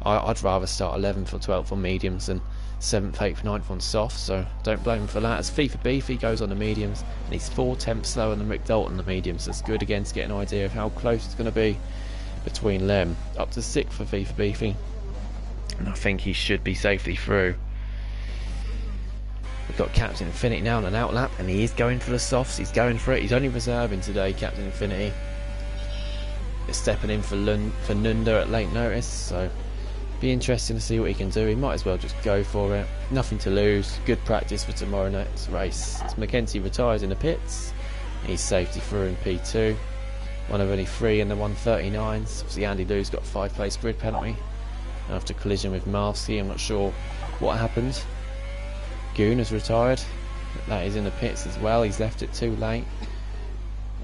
I'd rather start 11th or 12th on mediums than 7th, 8th, 9th on softs, so don't blame him for that. As FIFA Beefy goes on the mediums, and he's 4 tenths slower than Rick Dalton on the mediums. That's good again to get an idea of how close it's going to be between them. Up to 6th for FIFA Beefy, and I think he should be safely through. We've got Captain Infinity now on an outlap, and he is going for the softs. He's going for it. He's only reserving today, Captain Infinity. He's stepping in for Nunda at late notice, so be interesting to see what he can do. He might as well just go for it. Nothing to lose. Good practice for tomorrow night's race. As Mackenzie retires in the pits, he's safety through in P2. one of only 3 in the 139s. Obviously Andy Lou's got a 5-place grid penalty after collision with Marcy. I'm not sure what happened. Goon has retired. That is in the pits as well. He's left it too late.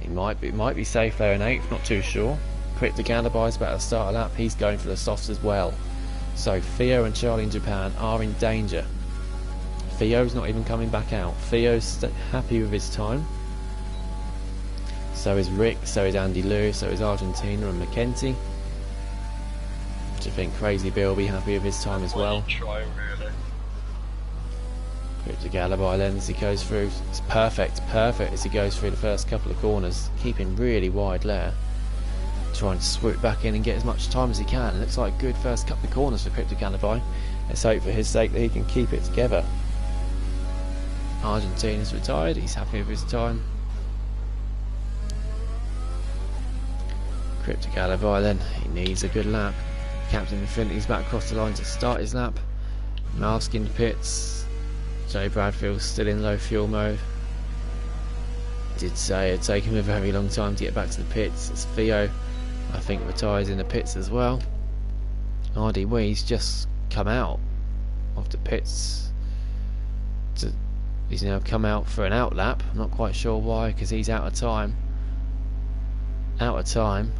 He might be safe there in 8th, not too sure. Cryptic Alibi's about to start a lap. He's going for the softs as well. So Theo and Charlie in Japan are in danger. Theo's not even coming back out. Theo's happy with his time. So is Rick, so is Andy Lou, so is Argentina and Mackenzie. Do you think Crazy Bill will be happy with his time as well? Cryptic Alibi then as he goes through. It's perfect as he goes through the first couple of corners. Keeping really wide there. Trying to swoop back in and get as much time as he can. It looks like a good first couple of corners for Cryptic Alibi. Let's hope for his sake that he can keep it together. Argentina's retired, he's happy with his time. Cryptic Alibi then, he needs a good lap. Captain Infinity's back across the line to start his lap. Mask in the pits. Jay Bradfield's still in low fuel mode. Did say it'd take him a very long time to get back to the pits. It's Theo, I think, retires in the pits as well. RD Wee's just come out of the pits. He's now come out for an out lap. I'm not quite sure why, because he's out of time. Out of time.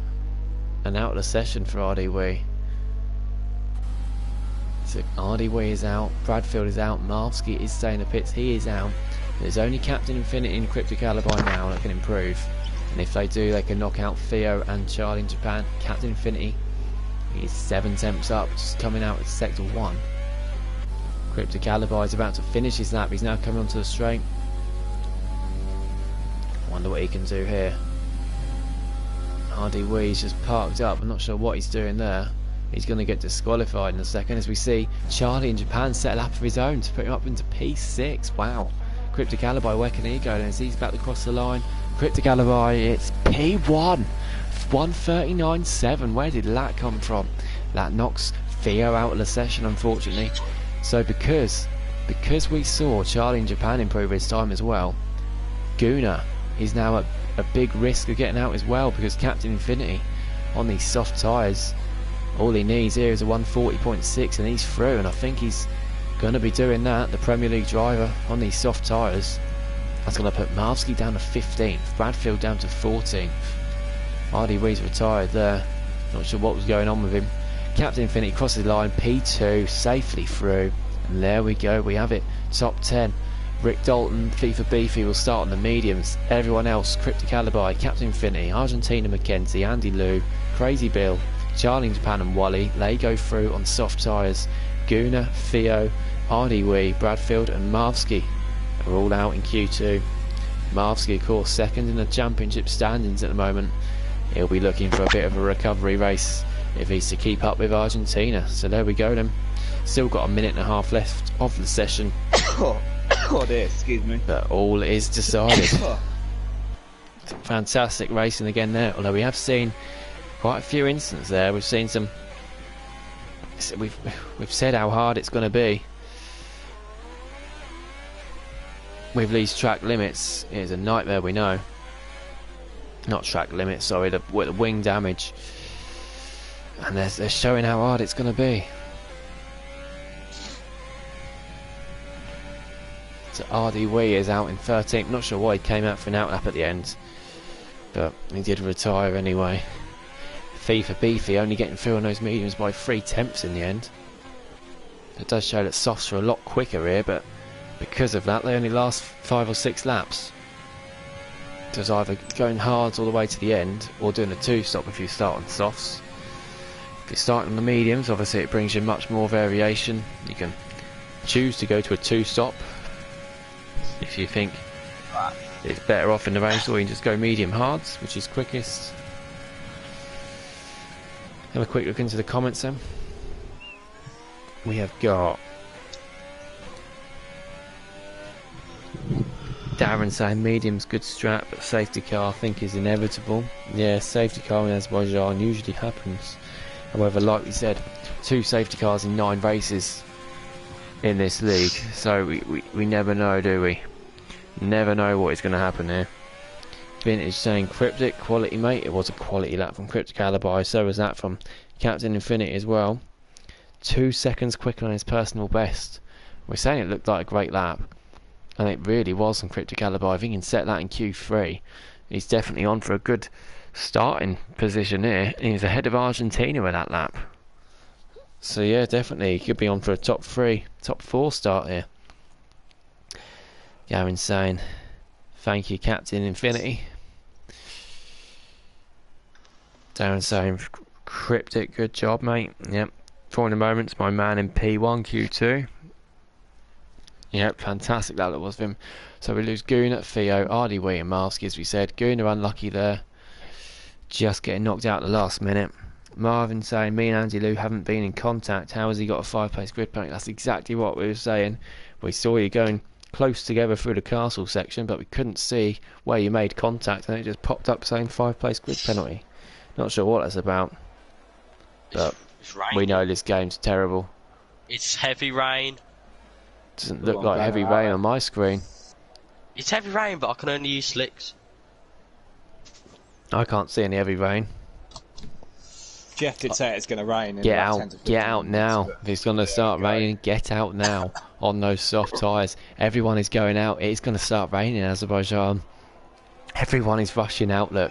And out of the session for RD Wee. So RD Wee is out, Bradfield is out, Marski is staying in the pits, he is out. There's only Captain Infinity and Cryptic Alibi now that can improve. And if they do, they can knock out Theo and Charlie in Japan. Captain Infinity, he's 7 temps up, just coming out at sector 1. Cryptic Alibi is about to finish his lap, he's now coming onto the straight. Wonder what he can do here. RD Wee's just parked up, I'm not sure what he's doing there. He's going to get disqualified in a second as we see Charlie in Japan set a lap of his own to put him up into P6. Wow. Cryptic Alibi, where can he go? And as he's about to cross the line, Cryptic Alibi, it's P1. 139.7. Where did that come from? That knocks Theo out of the session, unfortunately. So because we saw Charlie in Japan improve his time as well, Guna is now at a big risk of getting out as well, because Captain Infinity on these soft tyres, all he needs here is a 140.6 and he's through, and I think he's going to be doing that, the Premier League driver, on these soft tyres. That's going to put Marski down to 15th, Bradfield down to 14th. RD Wee's retired there, not sure what was going on with him. Captain Infinity crosses the line, P2, safely through, and there we go, we have it, top 10. Rick Dalton, FIFA Beefy will start on the mediums. Everyone else, Cryptic Alibi, Captain Infinity, Argentina Mackenzie, Andy Lou, Crazy Bill, Charlie in Japan and Wally, they go through on soft tyres. Guna, Theo, RD Wee, Bradfield and Marski are all out in Q2. Marski, of course, second in the championship standings at the moment. He'll be looking for a bit of a recovery race if he's to keep up with Argentina. So there we go then. Still got a minute and a half left of the session. Oh dear, excuse me. But all is decided. Fantastic racing again there, although we have seen quite a few incidents there. We've seen some. We've said how hard it's going to be with these track limits. It's a nightmare, we know. Not track limits, sorry, the wing damage. And they're showing how hard it's going to be. So RD Wee is out in 13th. Not sure why he came out for an out lap at the end, but he did retire anyway. FIFA Beefy only getting through on those mediums by 3 tenths in the end. It does show that softs are a lot quicker here, but because of that they only last 5 or 6 laps. So it's either going hard all the way to the end or doing a 2-stop if you start on softs. If you start on the mediums, obviously it brings you much more variation. You can choose to go to a 2-stop if you think it's better off in the race, or you can just go medium hards, which is quickest. Have a quick look into the comments then. We have got Darren saying medium's good strap, but safety car I think is inevitable. Yeah, safety car in Azerbaijan usually happens. However, like we said, 2 safety cars in 9 races in this league, so we never know, do we? Never know what is going to happen here. Vintage saying Cryptic, quality mate. It was a quality lap from Cryptic Alibi, so was that from Captain Infinity as well. 2 seconds quicker than his personal best. We're saying it looked like a great lap, and it really was from Cryptic Alibi. If he can set that in Q3, he's definitely on for a good starting position here. He's ahead of Argentina with that lap. So yeah, definitely he could be on for a top 3, top 4 start here. Gavin saying, thank you Captain Infinity. Darren saying, Cryptic, good job mate. Yep. For the moments, my man in P1, Q2. Yep, fantastic that was of him. So we lose Gunnar, Theo, Ardy, Wee and Marsky as we said. Gunnar unlucky there. Just getting knocked out at the last minute. Marvin saying, me and Andy Lou haven't been in contact. How has he got a 5-place grid penalty? That's exactly what we were saying. We saw you going close together through the castle section, but we couldn't see where you made contact, and it just popped up saying 5-place grid penalty. Not sure what that's about, but we know this game's terrible. It's heavy rain. Doesn't look like heavy rain on my screen. It's heavy rain, but I can only use slicks. I can't see any heavy rain. Jeff did say it's going to rain. Get out now. If it's going to start raining, get out now on those soft tyres. Everyone is going out. It's going to start raining in Azerbaijan. Everyone is rushing out, look.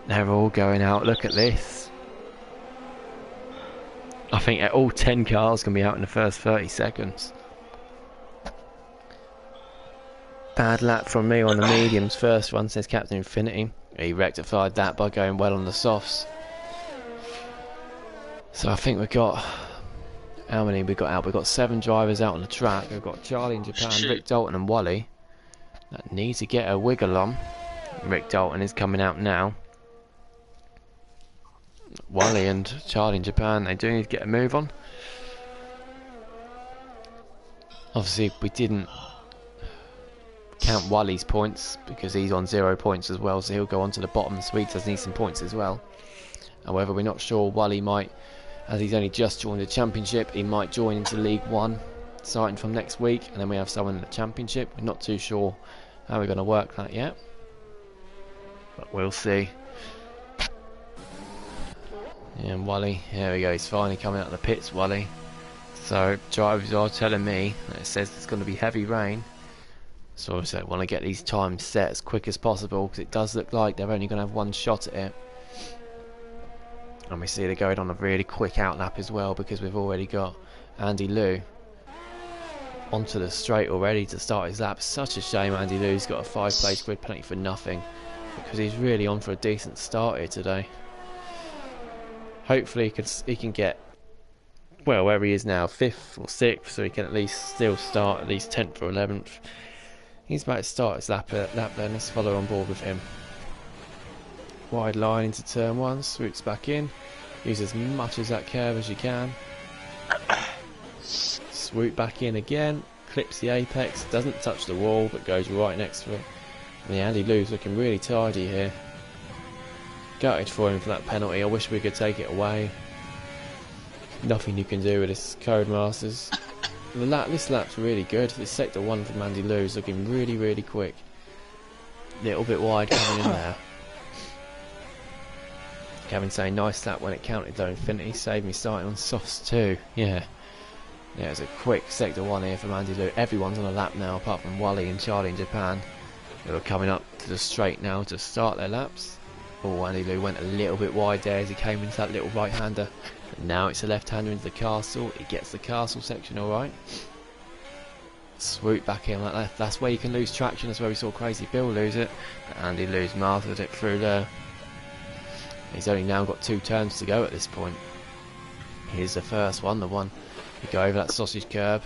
They're all going out. Look at this. I think all 10 cars can be out in the first 30 seconds. Bad lap from me on the mediums. First one, says Captain Infinity. He rectified that by going well on the softs. So I think we've got... How many we got out? We've got 7 drivers out on the track. We've got Charlie in Japan, Rick Dalton and Wally. That need to get a wiggle on. Rick Dalton is coming out now. Wally and Charlie in Japan, they do need to get a move on. Obviously we didn't count Wally's points because he's on 0 points as well, so he'll go on to the bottom. Sweet does need some points as well. However, we're not sure Wally might, as he's only just joined the championship, he might join into League 1 starting from next week, and then we have someone in the championship. We're not too sure how we're going to work that yet, but we'll see. And Wally, here we go, he's finally coming out of the pits, Wally. So drivers are telling me that it says it's going to be heavy rain, so obviously I want to get these times set as quick as possible, because it does look like they're only going to have one shot at it. And we see they're going on a really quick outlap as well, because we've already got Andy Lou onto the straight already to start his lap. Such a shame Andy Lou's got a 5-place grid penalty for nothing, because he's really on for a decent start here today. Hopefully he can get, well, where he is now, 5th or 6th, so he can at least still start at least 10th or 11th. He's about to start his lap then. Let's follow on board with him. Wide line into turn 1, swoops back in, use as much as that curve as you can. Swoop back in again, clips the apex, doesn't touch the wall but goes right next to it. And the Andy Lou's looking really tidy here. Gutted for him for that penalty. I wish we could take it away. Nothing you can do with this Codemasters. This lap's really good. This sector 1 from Andy Lou is looking really, really quick. Little bit wide coming in there. Kevin saying nice lap when it counted though. Infinity saved me starting on softs too. Yeah, it's a quick sector 1 here from Andy Lou. Everyone's on a lap now apart from Wally and Charlie in Japan, who are coming up to the straight now to start their laps. Oh, Andy Lou went a little bit wide there as he came into that little right-hander. And now it's a left-hander into the castle. He gets the castle section alright. Swoop back in like that. That's where you can lose traction. That's where we saw Crazy Bill lose it. But Andy Lou's mastered it through there. He's only now got 2 turns to go at this point. Here's the first one, the one you go over that sausage curb.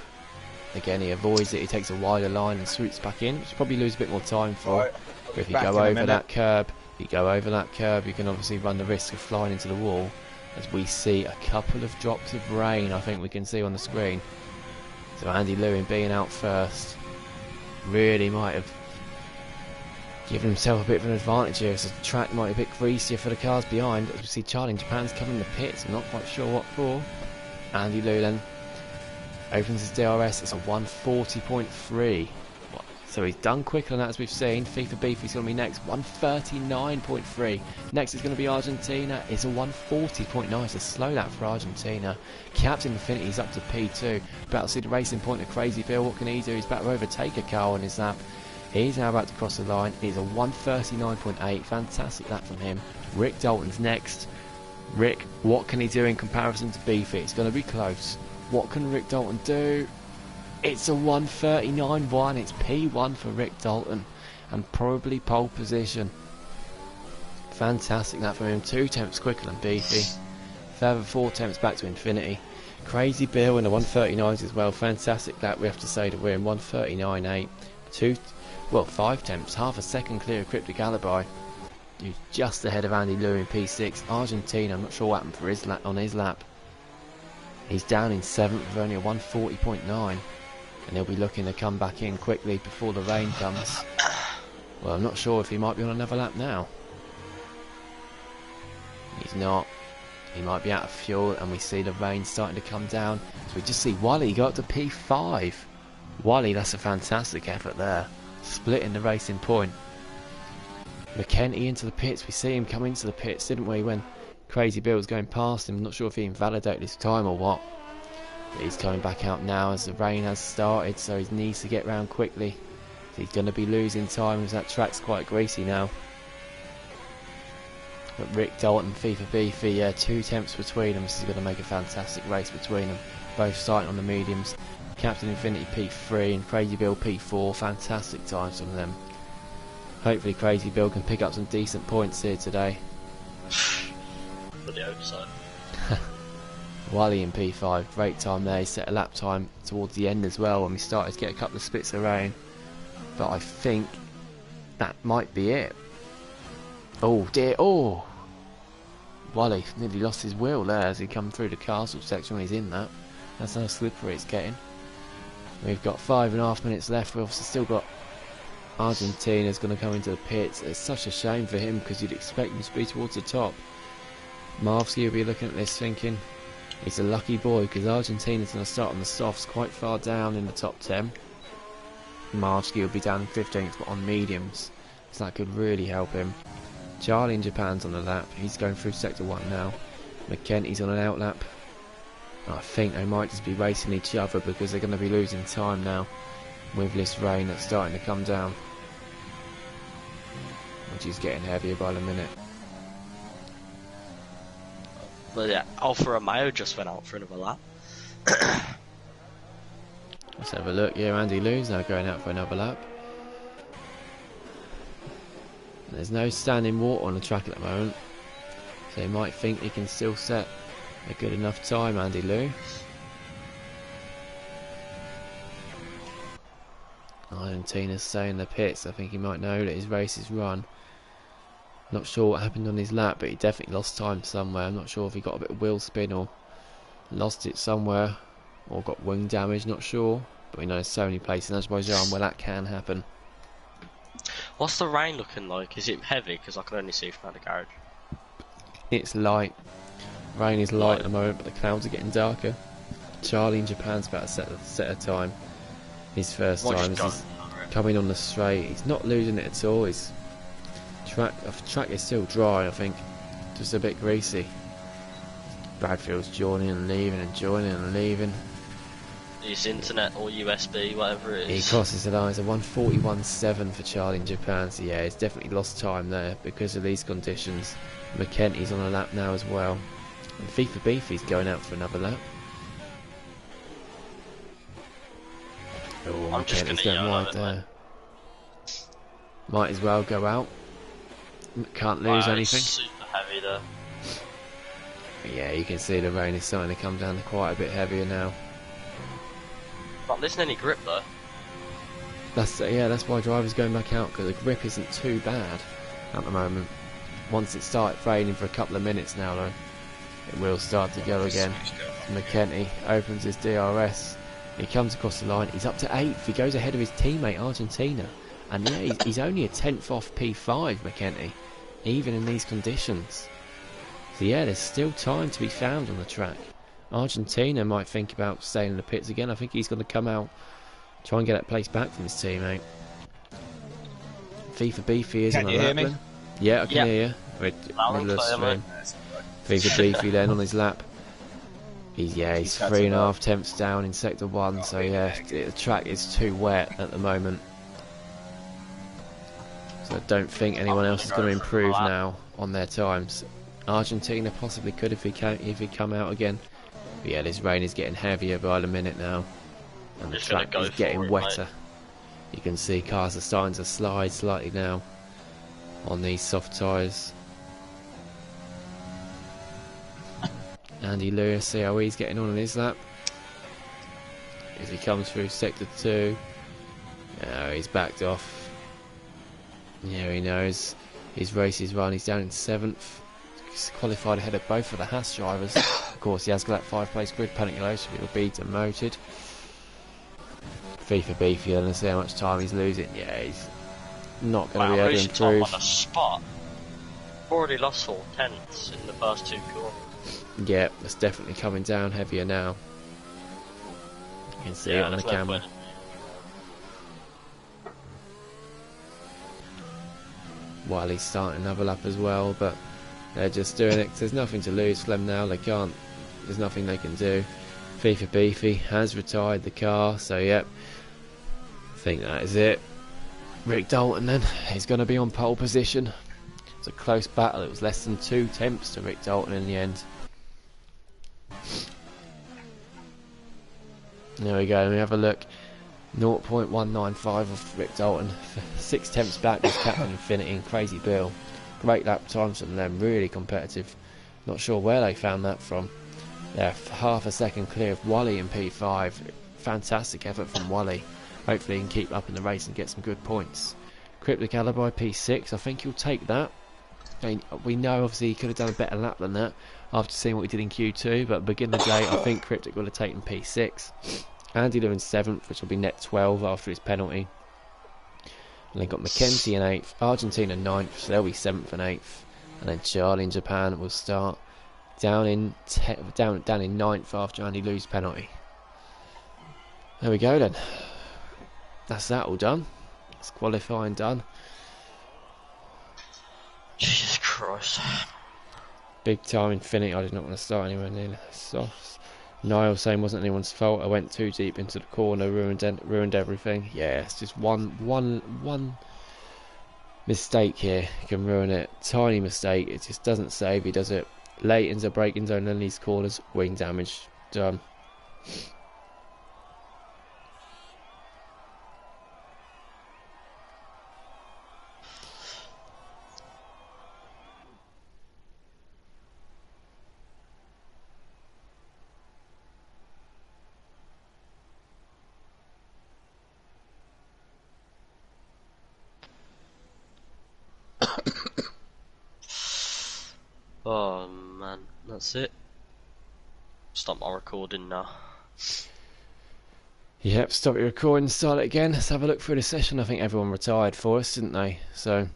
Again, he avoids it. He takes a wider line and swoops back in, which probably lose a bit more time for. Right. But if you go over that curb, you can obviously run the risk of flying into the wall, as we see a couple of drops of rain, I think we can see on the screen. So Andy Lewin being out first really might have given himself a bit of an advantage here, so the track might be a bit greasier for the cars behind. As we see Charlie in Japan's coming in the pits, I'm not quite sure what for. Andy Lou then opens his DRS, it's a 140.3. What, So he's done quicker than that, as we've seen. FIFA Beefy's going to be next, 139.3. Next is going to be Argentina. It's a 140.9. It's a slow lap for Argentina. Captain Infinity's up to P2. About to see the racing point of Crazy Bill. What can he do? He's about to overtake a car on his lap. He's now about to cross the line. It's a 139.8. Fantastic lap from him. Rick Dalton's next. Rick, what can he do in comparison to Beefy? It's going to be close. What can Rick Dalton do? It's a 139.1. It's P1 for Rick Dalton, and probably pole position. Fantastic that from him. 2 tenths quicker than Beefy. Further 4 tenths back to Infinity. Crazy Bill in the 139s as well. Fantastic that, we have to say, that we're in 139.8. 5 tenths, half a second clear of Cryptic Alibi, who's just ahead of Andy Liu in P6. Argentina, I'm not sure what happened for his lap, on his lap. He's down in 7th with only a 140.9. And he'll be looking to come back in quickly before the rain comes. Well, I'm not sure if he might be on another lap now. He's not. He might be out of fuel, and we see the rain starting to come down. So we just see Wally go up to P5. Wally, that's a fantastic effort there. Splitting the racing point. McKenty into the pits. We see him come into the pits, didn't we, when Crazy Bill was going past him. I'm not sure if he invalidated his time or what. But he's coming back out now as the rain has started, so he needs to get round quickly. So he's going to be losing time as that track's quite greasy now. But Rick Dalton, FIFA Beefy, 2 tenths between them. This is going to make a fantastic race between them. Both starting on the mediums. Captain Infinity P3 and Crazy Bill P4. Fantastic times from them. Hopefully Crazy Bill can pick up some decent points here today. For the oversight. Wally in P5, great time there. He set a lap time towards the end as well when we started to get a couple of spits of rain. But I think that might be it. Oh dear, oh! Wally nearly lost his wheel there as he come through the castle section when he's in that. That's how slippery it's getting. We've got 5.5 minutes left. We've also still got Argentina's going to come into the pits. It's such a shame for him because you'd expect him to be towards the top. Marvsky will be looking at this thinking he's a lucky boy because Argentina's going to start on the softs quite far down in the top 10. Marvsky will be down in 15th but on mediums, so that could really help him. Charlie in Japan's on the lap. He's going through sector 1 now. McKenty's on an out lap. I think they might just be racing each other because they're going to be losing time now with this rain that's starting to come down, which is getting heavier by the minute. But yeah, Alfa Romeo just went out for another lap. Let's have a look. Yeah, Andy Liu's now going out for another lap. There's no standing water on the track at the moment, so he might think he can still set a good enough time, Andy Liu. Argentina's staying in the pits. I think he might know that his race is run. Not sure what happened on his lap, but he definitely lost time somewhere. I'm not sure if he got a bit of wheel spin or lost it somewhere or got wing damage, not sure. But we know there's so many places in Azerbaijan where that can happen. What's the rain looking like? Is it heavy? Because I can only see from the garage. It's light. Rain is light at the moment, but the clouds are getting darker. Charlie in Japan's about to set a time. His first time as he's coming on the straight. He's not losing it at all. His track is still dry, I think. Just a bit greasy. Bradfield's joining and leaving and joining and leaving. His internet or USB, whatever it is. He crosses the line. It's a 141.7 for Charlie in Japan. So yeah, he's definitely lost time there because of these conditions. McKenty's on a lap now as well. And FIFA Beefy's going out for another lap. Oh, I'm just McKenty's going going wide there. Might as well go out. Can't lose anything. It's super heavy there. Yeah, you can see the rain is starting to come down quite a bit heavier now. Not losing any grip though. That's why drivers going back out, because the grip isn't too bad at the moment. Once it starts raining for a couple of minutes now though, it will start to go again. McKenty opens his DRS. He comes across the line. He's up to 8th. He goes ahead of his teammate Argentina. And yeah, he's only a 10th off P5, McKenty, even in these conditions. So yeah, there's still time to be found on the track. Argentina might think about staying in the pits again. I think he's going to come out, try and get that place back from his teammate. FIFA Beefy is Can on you a hear lap me? then. Yeah, I can Yep. hear you. We're Loud and middle of clear, stream. FIFA Beefy then on his lap. He's He's cut 3.5 it tenths down in sector 1, so yeah, the track is too wet at the moment. So I don't think anyone else is going to improve now on their times. Argentina possibly could if he come out again. But yeah, this rain is getting heavier by the minute now, and the track is getting wetter. You can see cars are starting to slide slightly now on these soft tyres. Andy Lewis, see how he's getting on in his lap as he comes through sector 2. Oh, he's backed off. Yeah, he knows his race is run. He's down in 7th. He's qualified ahead of both of the Haas drivers. Of course, he has got that 5th place grid penalty though, so he'll be demoted. FIFA Beefy, let's see how much time he's losing. Yeah, he's not going to be able to improve. On the spot. Already lost 4 tenths in the first 2 corners. Yeah, it's definitely coming down heavier now. You can see it on the camera. While he's starting another lap as well, but they're just doing it 'cause there's nothing to lose for them now. They can't. There's nothing they can do. FIFA Beefy has retired the car, so yep. I think that is it. Rick Dalton then, he's going to be on pole position. It's a close battle. It was less than 2 tenths to Rick Dalton in the end. There we go, let me have a look. 0.195 of Rick Dalton. 6 tenths back was Captain Infinity and Crazy Bill. Great lap times from them, really competitive. Not sure where they found that from. They're half a second clear of Wally in P5. Fantastic effort from Wally. Hopefully he can keep up in the race and get some good points. Cryptic Alibi P6, I think he'll take that. And we know obviously he could have done a better lap than that after seeing what he did in Q2, but begin the day I think Cryptic would have taken P6. Andy Lewin 7th, which will be net 12 after his penalty. And then got Mackenzie in 8th, Argentina 9th, so they'll be 7th and 8th. And then Charlie in Japan will start down in 9th after Andy Lewis penalty. There we go then. That's that all done. It's qualifying done. Jesus Christ. Big time Infinity. I did not want to start anywhere near the softs. Niall saying wasn't anyone's fault. I went too deep into the corner, ruined everything. Yeah, it's just one mistake here can ruin it. Tiny mistake. It just doesn't save. He does it late into the braking zone and these corners. Wing damage. Done. Oh man, that's it. Stop my recording now. Yep, stop your recording, start it again. Let's have a look through the session. I think everyone retired for us, didn't they? So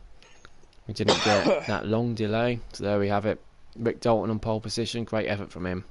we didn't get that long delay. So there we have it. Rick Dalton on pole position. Great effort from him.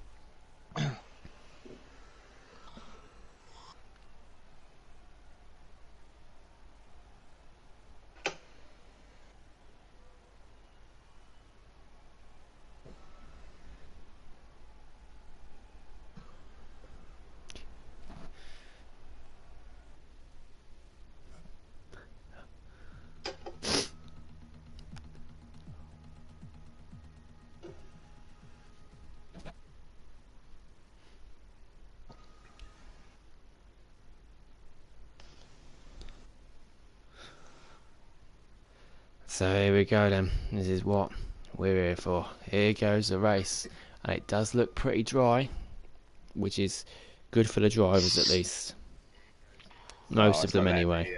So here we go then. This is what we're here for. Here goes the race. And it does look pretty dry, which is good for the drivers at least. Most of them anyway.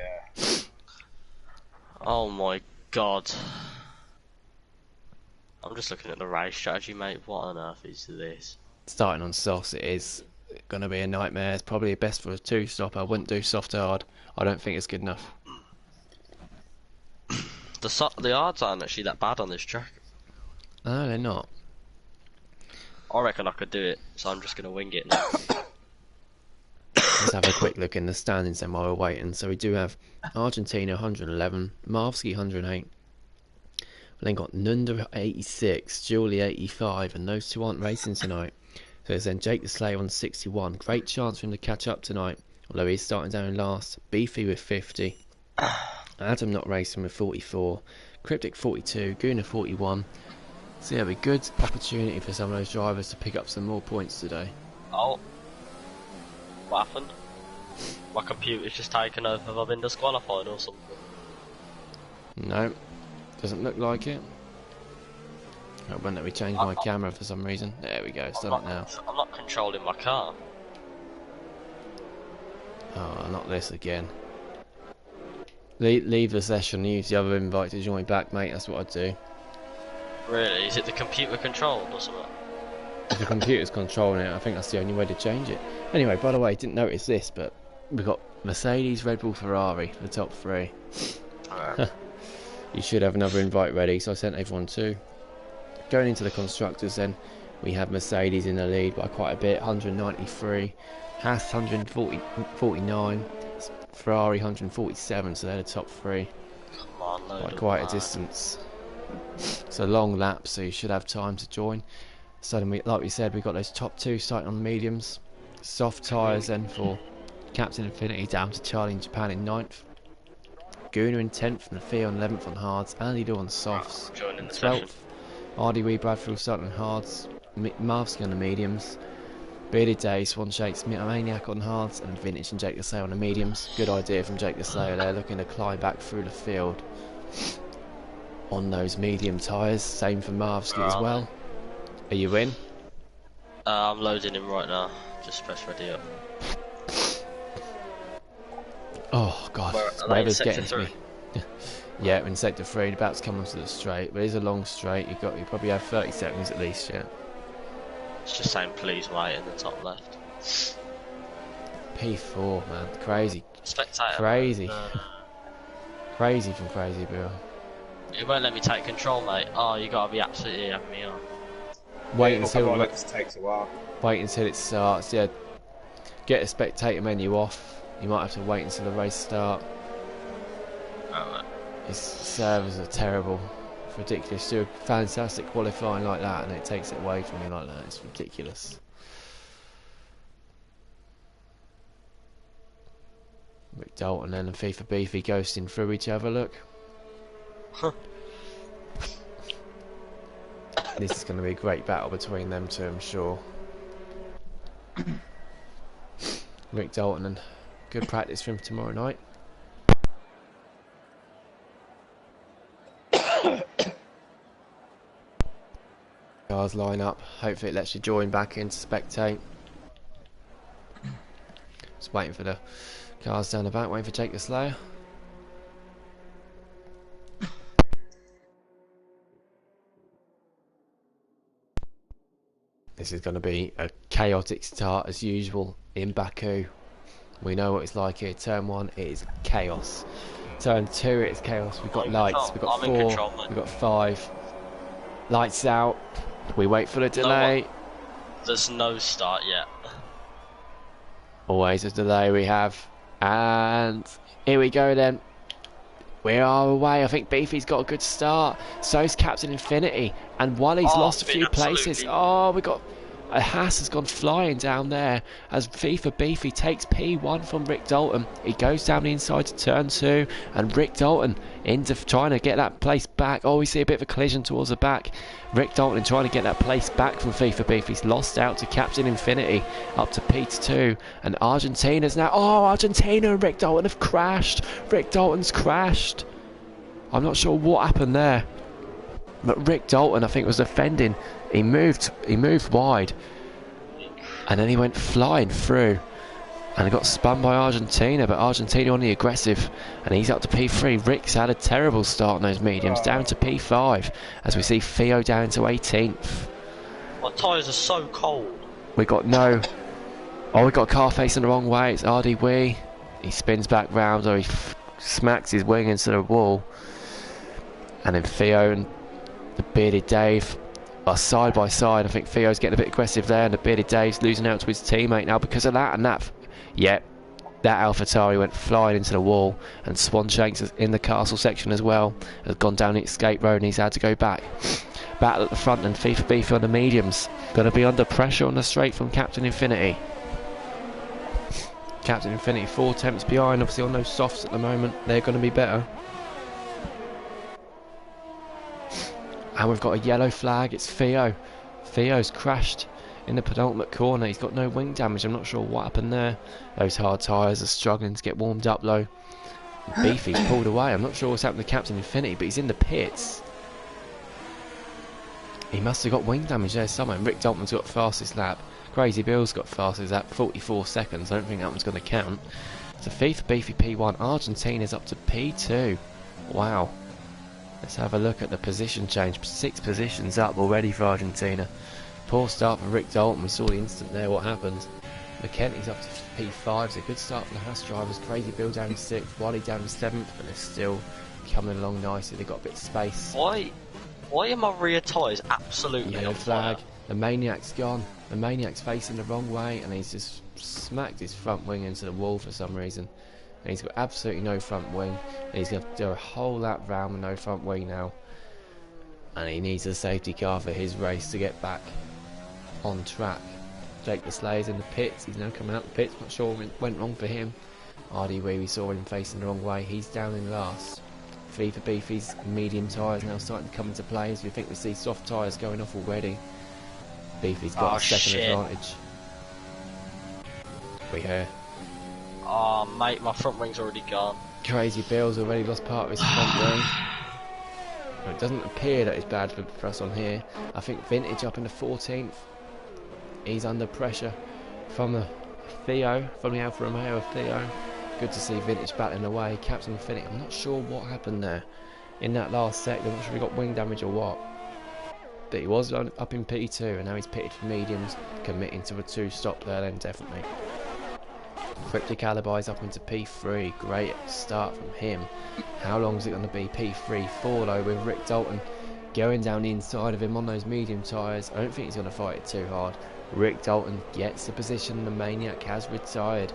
Oh my god. I'm just looking at the race strategy, mate. What on earth is this? Starting on softs, it is going to be a nightmare. It's probably best for a 2-stop. I wouldn't do soft hard. I don't think it's good enough. The odds aren't actually that bad on this track. No, they're not. I reckon I could do it, so I'm just going to wing it now. There's have a quick look in the standings then while we're waiting. So we do have Argentina 111, Marvsky 108. We then got Nunda 86, Julie 85, and those two aren't racing tonight. So there's then Jake the Slayer on 61. Great chance for him to catch up tonight, although he's starting down in last. Beefy with 50. Adam not racing with 44. Cryptic 42. Guna 41. So yeah, it'll be good opportunity for some of those drivers to pick up some more points today. Oh. What happened? My computer's just taken over. Have I been disqualified or something? No, doesn't look like it. Oh, won't let me change my camera for some reason. There we go, it's done it now. I'm not controlling my car. Oh, not this again. Leave the session, use the other invite to join back, mate. That's what I'd do. Really? Is it the computer controlled or something? If the computer's controlling it, I think that's the only way to change it. Anyway, by the way, didn't notice this, but we've got Mercedes, Red Bull, Ferrari, the top three. You should have another invite ready, so I sent everyone two. Going into the constructors then, we have Mercedes in the lead by quite a bit, 193, Haas 149, Ferrari 147, so they're the top three. Come on, load by of quite man. a distance. It's a long lap, so you should have time to join. So then like we said, we've got those top two starting on mediums. Soft tyres then for Captain Infinity down to Charlie in Japan in 9th. Guna in 10th and Theo on 11th on hards. Andy Do on softs. Joining the 12th. session. RDW Bradfield starting on hards. Marvsky on the mediums. Bearded Day, Swan Shakes, Maniac on hards, and Vintage and Jake the Slayer on the mediums. Good idea from Jake the Slayer there, looking to climb back through the field on those medium tyres. Same for Marvsky as well. Are you in? I'm loading him right now. Just press ready up. Oh god, Where, weather's getting to three? me. Yeah, we're in sector 3, about to come onto the straight, but it is a long straight. You probably have 30 seconds at least, yeah. It's just saying please wait in the top left. P4, man, crazy, Spectator. crazy, crazy from Crazy Bill. It won't let me take control, mate. Oh, you gotta be absolutely having me on. Wait It until just takes a while. wait until it starts. Yeah, get the spectator menu off. You might have to wait until the race start. Alright. His servers are terrible. It's ridiculous. Do a fantastic qualifying like that and it takes it away from me like that. It's ridiculous. Rick Dalton then and FIFA Beefy ghosting through each other, look. This is going to be a great battle between them two, I'm sure. Rick Dalton, and good practice for him tomorrow night. Cars line up. Hopefully it lets you join back in to spectate. Just waiting for the cars down the back, waiting for Jake the Slayer. This is going to be a chaotic start as usual in Baku. We know what it's like here. Turn 1, it is chaos. Turn 2, it is chaos. We've got lights, we've got 4, we've got 5. Lights out. We wait for the delay. There's no start yet. Always a delay we have. And here we go then. We are away. I think Beefy's got a good start. So's Captain Infinity. And Wally's lost a few places. Oh, we got... A Haas has gone flying down there as FIFA Beefy takes P1 from Rick Dalton. He goes down the inside to turn 2 and Rick Dalton into trying to get that place back. Oh, we see a bit of a collision towards the back. Rick Dalton trying to get that place back from FIFA Beefy's lost out to Captain Infinity up to P2 and Argentina's now. Oh, Argentina and Rick Dalton have crashed. Rick Dalton's crashed. I'm not sure what happened there. But Rick Dalton, I think, was defending. He moved wide, and then he went flying through, and he got spun by Argentina. But Argentina on the aggressive, and he's up to P3. Rick's had a terrible start on those mediums, down to P5, as we see Theo down to 18th. My tyres are so cold. We got no. Oh, we got a car facing the wrong way. It's RD Wee. He spins back round, or he smacks his wing into the wall, and then Theo and the Bearded Dave are side by side. I think Theo's getting a bit aggressive there, and the Bearded Dave's losing out to his teammate now because of that. And that, yeah, That AlphaTauri went flying into the wall, and Swanshanks is in the castle section as well. Has gone down the escape road and he's had to go back. Battle at the front, and FIFA Beefy on the mediums. Going to be under pressure on the straight from Captain Infinity. Captain Infinity 4 tenths behind, obviously on those softs at the moment. They're going to be better. And we've got a yellow flag. It's Theo. Theo's crashed in the penultimate corner. He's got no wing damage. I'm not sure what happened there. Those hard tyres are struggling to get warmed up though. Beefy's pulled away. I'm not sure what's happened to Captain Infinity, but he's in the pits. He must have got wing damage there somewhere. Rick Dalton's got fastest lap. Crazy Bill's got fastest lap, 44 seconds. I don't think that one's going to count. So FIFA Beefy P1. Argentina's up to P2. Wow. Let's have a look at the position change. 6 positions up already for Argentina. Poor start for Rick Dalton. We saw the instant there what happened. McKenty's up to P5. It's a good start for the Haas drivers. Crazy Bill down in 6th. Wally down in 7th. But they're still coming along nicely. They've got a bit of space. Why are my rear tyres absolutely Yellow on flag. fire? The Maniac's gone. The Maniac's facing the wrong way. And he's just smacked his front wing into the wall for some reason. And he's got absolutely no front wing. And he's going to do a whole lap round with no front wing now. And he needs a safety car for his race to get back on track. Jake the Slayer's in the pits. He's now coming out the pits. Not sure what went wrong for him. RDW, we saw him facing the wrong way. He's down in last. FIFA Beefy's medium tyres now starting to come into play, as we think we see soft tyres going off already. Beefy's got a second advantage. We hear. Oh mate, my front wing's already gone. Crazy Bill's already lost part of his front wing. Well, it doesn't appear that it's bad for us on here. I think Vintage up in the 14th. He's under pressure from the Theo, from the Alfa Romeo of Theo. Good to see Vintage battling away. Captain Infinity, I'm not sure what happened there in that last sector. I'm not sure if he got wing damage or what. But he was up in P2 and now he's pitted for mediums, committing to a 2-stop there then definitely. Cryptic Alibi's up into P3. Great start from him. How long is it going to be? P3 4 though, with Rick Dalton going down the inside of him on those medium tyres. I don't think he's going to fight it too hard. Rick Dalton gets the position. The Maniac has retired.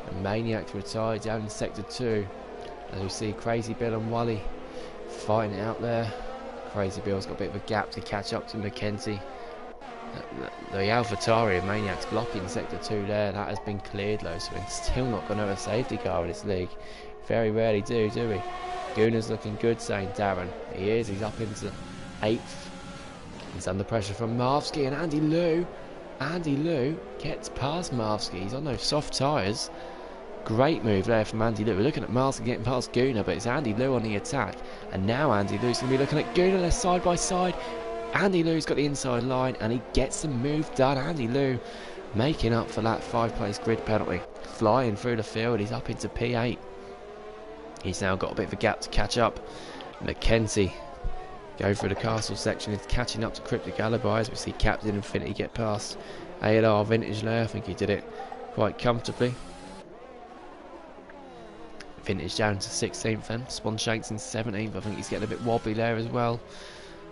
The Maniac's retired down in Sector 2. As we see Crazy Bill and Wally fighting it out there. Crazy Bill's got a bit of a gap to catch up to McKenty. The AlphaTauri Maniac's blocking Sector 2 there. That has been cleared though, so we're still not going to have a safety car in this league. Very rarely do we? Gooner's looking good, saying Darren. He is, he's up into 8th. He's under pressure from Marvsky and Andy Liu. Andy Liu gets past Marvsky. He's on those soft tyres. Great move there from Andy Liu. We're looking at Marvsky getting past Gooner, but it's Andy Liu on the attack. And now Andy Liu's going to be looking at Gooner. They're side by side. Andy Liu's got the inside line and he gets the move done. Andy Liu making up for that 5-place grid penalty. Flying through the field. He's up into P8. He's now got a bit of a gap to catch up. McKenty go through the castle section. He's catching up to Cryptic Alibi as we see Captain Infinity get past ALR Vintage there. I think he did it quite comfortably. Vintage down to 16th then. Swanshanks in 17th. I think he's getting a bit wobbly there as well.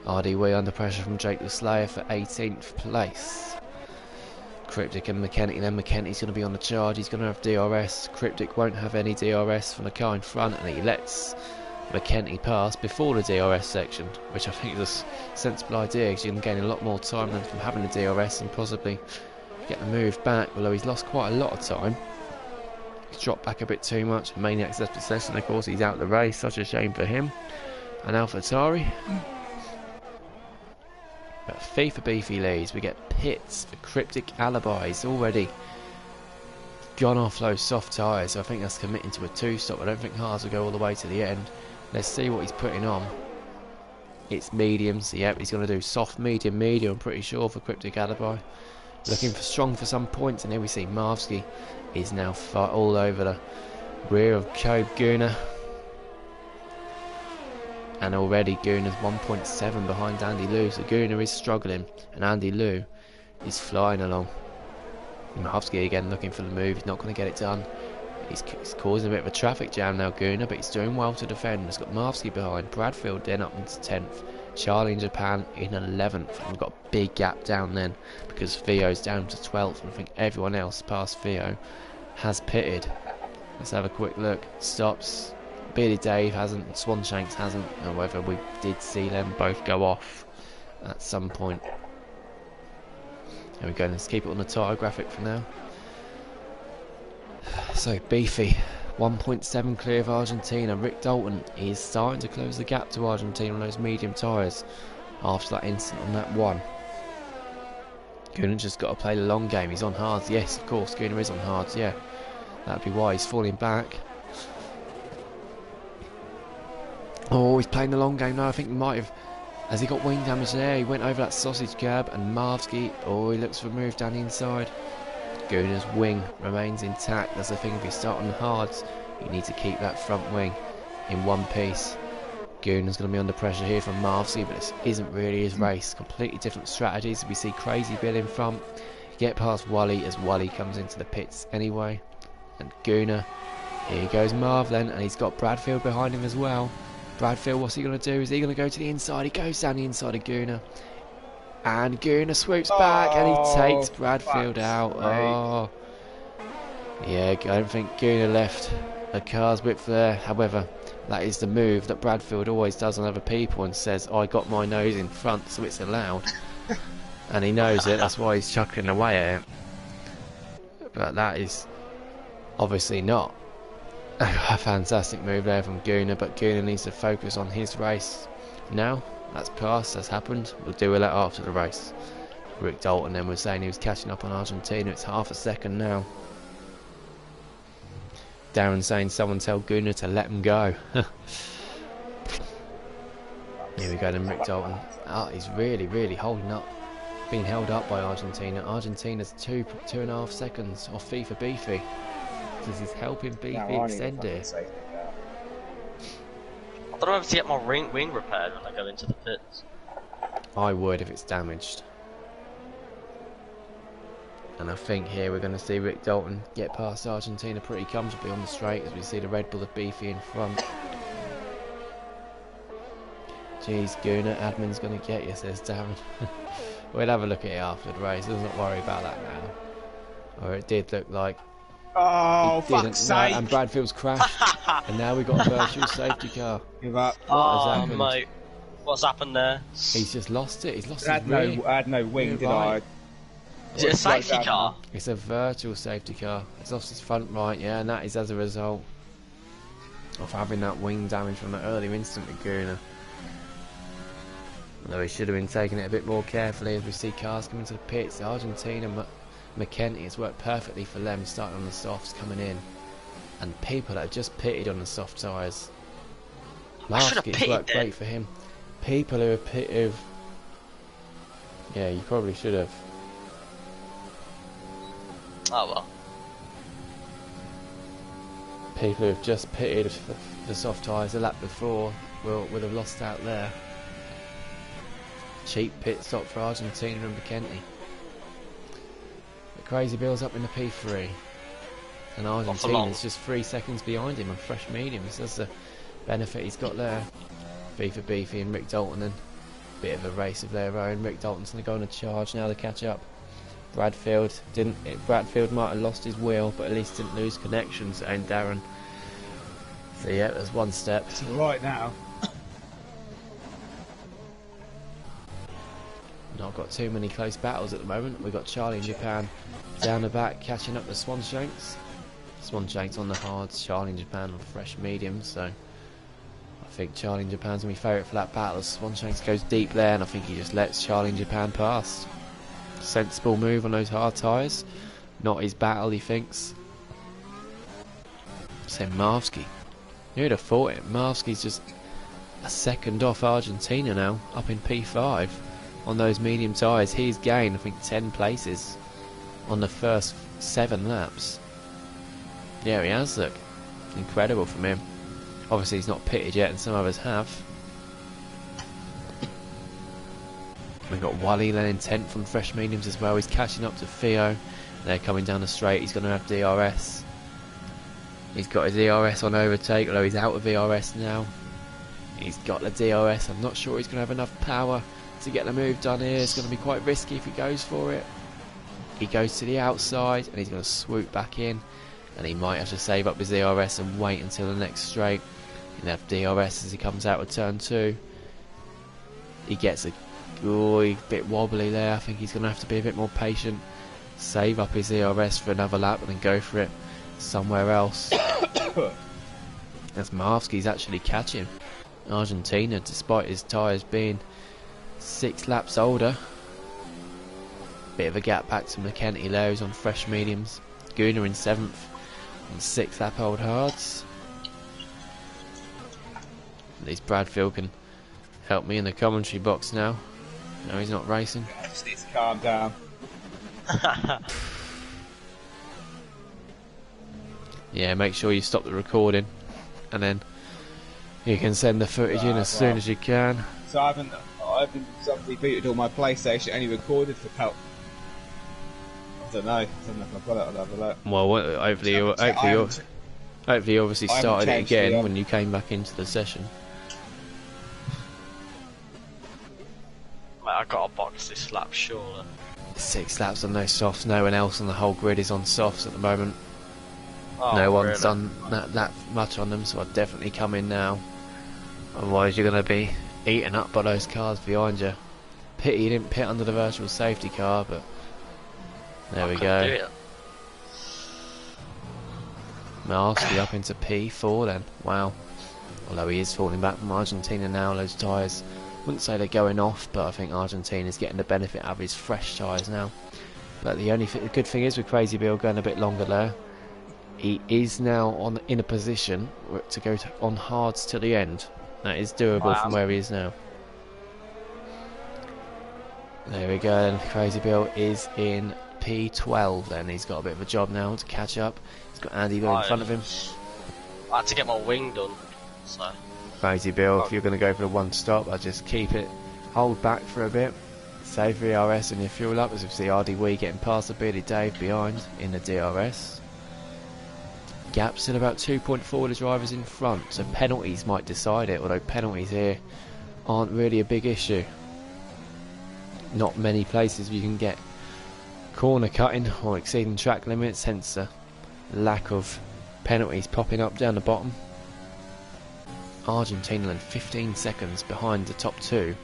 RDW under pressure from Jake the Slayer for 18th place. Cryptic and McKenty. Then McKenty's going to be on the charge. He's going to have DRS. Cryptic won't have any DRS from the car in front, and he lets McKenty pass before the DRS section, which I think is a sensible idea because you can gain a lot more time than from having the DRS and possibly get the move back, although he's lost quite a lot of time. He's dropped back a bit too much. Maniac's left the session, of course he's out of the race, such a shame for him. And AlphaTauri. But FIFA Beefy leads. We get pits for Cryptic Alibis already gone off those soft tyres, so I think that's committing to a 2-stop. I don't think Haas will go all the way to the end. Let's see what he's putting on. It's mediums. Yep, he's going to do soft, medium, medium, I'm pretty sure, for Cryptic Alibi. Looking for strong for some points, and here we see Marvsky is now all over the rear of Kobe Gooner. And already Gooner's 1.7 behind Andy Liu, so Gooner is struggling, and Andy Liu is flying along. Marvsky again looking for the move. He's not going to get it done. He's causing a bit of a traffic jam now, Gooner, but he's doing well to defend. He's got Marvsky behind. Bradfield then up into 10th. Charlie in Japan in 11th. And we've got a big gap down then because Theo's down to 12th. And I think everyone else past Theo has pitted. Let's have a quick look. Stops. Bearded Dave hasn't, Swanshanks hasn't. However, we did see them both go off at some point. There we go, let's keep it on the tyre graphic for now. So, Beefy, 1.7 clear of Argentina. Rick Dalton is starting to close the gap to Argentina on those medium tyres after that incident on that one. Gunnar just got to play the long game. He's on hards. Yes, of course, Gunnar is on hards, yeah. That'd be why he's falling back. Oh, he's playing the long game now. I think he might have... Has he got wing damage there? He went over that sausage curb, and Marvsky... Oh, he looks for a move down the inside. Gunnar's wing remains intact. That's the thing, if you start on the hards, you need to keep that front wing in one piece. Gunnar's going to be under pressure here from Marvsky, but this isn't really his race. Completely different strategies. We see Crazy Bill in front. Get past Wally as Wally comes into the pits anyway. And Gunnar... Here goes Marv then, and he's got Bradfield behind him as well. Bradfield, what's he going to do? Is he going to go to the inside? He goes down the inside of Gunnar. And Gunnar swoops back and he takes Bradfield out. Oh. Yeah, I don't think Gunnar left a car's width there. However, that is the move that Bradfield always does on other people and says, I got my nose in front, so it's allowed. And he knows it, that's why he's chuckling away at it. But that is obviously not a fantastic move there from Gunnar, but Gunnar needs to focus on his race now. That's passed, that's happened. We'll deal with that after the race. Rick Dalton then was saying he was catching up on Argentina. It's half a second now. Darren saying someone tell Gunnar to let him go. Here we go then, Rick Dalton. Oh, he's really holding up. Being held up by Argentina. Argentina's 2.5 seconds off FIFA Beefy. This is helping Beefy extend it. I don't know if to get my wing repaired when I go into the pits. I would if it's damaged. And I think here we're going to see Rick Dalton get past Argentina pretty comfortably on the straight as we see the Red Bull of Beefy in front. Jeez, Gunnar, admin's going to get you, says Darren. We'll have a look at it after the race, let's not worry about that now. Or it did look like... Oh, fuck's sake! And Bradfield's crashed, and now we've got a virtual safety car. Give up. Oh, mate. What's happened there? He's just lost it, he's lost his rear. I had no wing, did I? Is it a safety car? It's a virtual safety car. It's lost his front right, yeah, and that is as a result of having that wing damage from the earlier incident with Gunnar. Although he should have been taking it a bit more carefully as we see cars coming to the pits. Argentina, McKenty has worked perfectly for them, starting on the softs, coming in. And people that have just pitted on the soft tyres. Marvsky's worked great for him. People who have yeah, you probably should have. Oh well. People who have just pitted for the soft tyres a lap before would have lost out there. Cheap pit stop for Argentina and McKenty. Crazy Bill's up in the P3 and Argentina's just 3 seconds behind him on fresh mediums. That's the benefit he's got there. Beefy and Rick Dalton then. Bit of a race of their own. Rick Dalton's going to go on a charge now to catch up. Bradfield might have lost his wheel, but at least didn't lose connection, saying Darren. So yeah, there's one step. It's alright now. Not got too many close battles at the moment. We've got Charlie in Japan down the back catching up with Swanshanks. Swanshanks on the hards, Charlie in Japan on fresh mediums, so I think Charlie in Japan's going to be favourite for that battle as Swanshanks goes deep there, and I think he just lets Charlie in Japan past. Sensible move on those hard tyres. Not his battle, he thinks. Same Marvsky. Who'd have thought it? Marvsky's just a second off Argentina now, up in P5. On those medium tyres, he's gained, I think, 10 places on the first 7 laps. Yeah, he has, look. Incredible from him. Obviously, he's not pitted yet, and some others have. We've got Wally then in 10th from fresh mediums as well. He's catching up to Theo. They're coming down the straight. He's going to have DRS. He's got his DRS on overtake, although he's out of DRS now. He's got the DRS. I'm not sure he's going to have enough power to get the move done here. It's going to be quite risky if he goes for it. He goes to the outside and he's going to swoop back in. and he might have to save up his DRS and wait until the next straight. He'll have DRS as he comes out of turn 2. He gets a bit wobbly there. I think he's going to have to be a bit more patient, save up his DRS for another lap and then go for it somewhere else. As Marvsky's actually catching Argentina despite his tyres being 6 laps older. Bit of a gap back to McKenty there, who's on fresh mediums. Gunnar in 7th on 6 lap old hards. At least Bradfield can help me in the commentary box now. No, he's not racing. I just need to calm down. Yeah, make sure you stop the recording and then you can send the footage in as soon as you can. So I haven't rebooted all my PlayStation, only recorded for help. I don't know if I've got it, I'll have a look. Well, hopefully you obviously started it again when you came back into the session. Mate, I got to box this lap surely. 6 laps on no softs, no one else on the whole grid is on softs at the moment. Oh, No one's really? done that much on them, so I'd definitely come in now. Otherwise you're going to be eaten up by those cars behind you. Pity you didn't pit under the virtual safety car, but there we go. Marsky up into P4 then. Wow. Although he is falling back from Argentina now, those tyres, wouldn't say they're going off, but I think Argentina's getting the benefit of his fresh tyres now. But the only good thing is with Crazy Bill going a bit longer there, he is now in a position to go on hards to the end. That is doable from where he is now. There we go, and Crazy Bill is in P12 then. He's got a bit of a job now to catch up. He's got Andy Bill in front of him. I had to get my wing done, so... Crazy Bill, if you're going to go for the one stop, I'd just keep it, hold back for a bit, save the DRS and your fuel up, as we see RDW getting past the Bearded Dave behind in the DRS. Gap still about 2.4 of the drivers in front, so penalties might decide it, although penalties here aren't really a big issue. Not many places you can get corner cutting or exceeding track limits, hence the lack of penalties popping up down the bottom. Argentina and 15 seconds behind the top 2.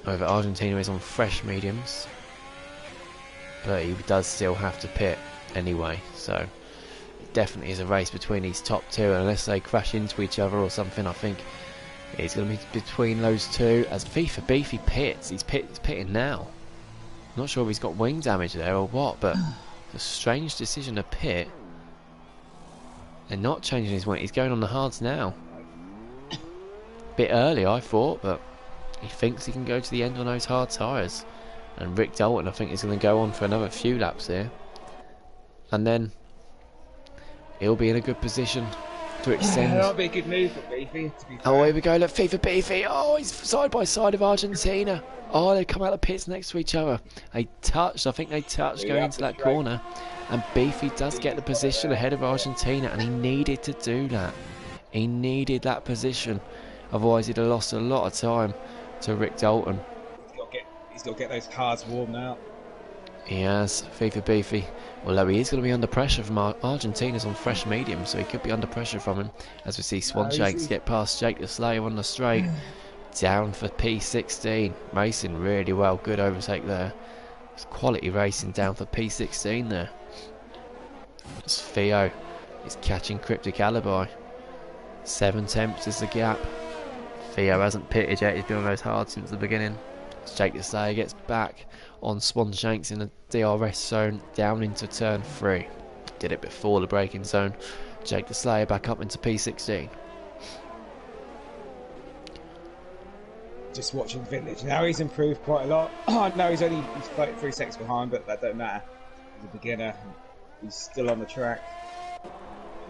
However, Argentina is on fresh mediums, but he does still have to pit anyway, so it definitely is a race between these top 2, and unless they crash into each other or something, I think it's going to be between those 2. As FIFA Beefy pits, he's pitting now. Not sure if he's got wing damage there or what, but it's a strange decision to pit. They're not changing his wing, he's going on the hards now. Bit early I thought, but he thinks he can go to the end on those hard tyres. And Rick Dalton I think is going to go on for another few laps here. And then he'll be in a good position to extend. That'll be a good move for Beefy, to be fair. Oh, here we go, look, FIFA Beefy. Oh, he's side by side of Argentina. Oh, they come out of the pits next to each other. I think they touched going into that corner. And Beefy does get the position ahead of Argentina, and he needed to do that. He needed that position. Otherwise, he'd have lost a lot of time to Rick Dalton. He's got to get those cards warmed out. He has, FIFA Beefy. Although he is going to be under pressure from Argentina's on fresh medium, so he could be under pressure from him. As we see Swanshanks get past Jake the Slayer on the straight. Down for P16. Racing really well, good overtake there. It's quality racing down for P16 there. As Theo is catching Cryptic Alibi. 7 tenths is the gap. Theo hasn't pitted yet, he's been on those hard since the beginning. As Jake the Slayer gets back on Swanshanks in the DRS zone down into turn 3. Did it before the braking zone. Jake the Slayer back up into P16. Just watching Vintage. Now he's improved quite a lot. I know he's 33 seconds behind, but that don't matter. He's a beginner. He's still on the track.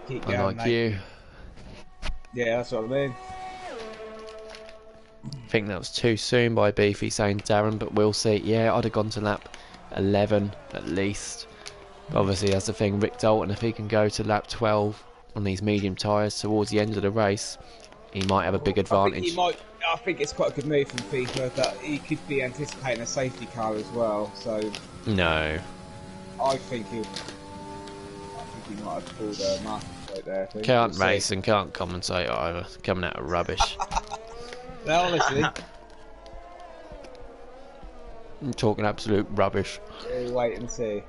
Keep going, Unlike mate. you. Yeah, that's what I mean. I think that was too soon by Beefy saying Darren, but we'll see. Yeah, I'd have gone to lap 11 at least. But obviously that's the thing, Rick Dalton, if he can go to lap 12 on these medium tyres towards the end of the race, he might have a big advantage. I think it's quite a good move from FIFA that he could be anticipating a safety car as well, so... No. I think he'll... He might have pulled a master right there. I think. Can't We'll race see. and can't commentate either. Coming out of rubbish. No, honestly, I'm talking absolute rubbish. we'll wait and see.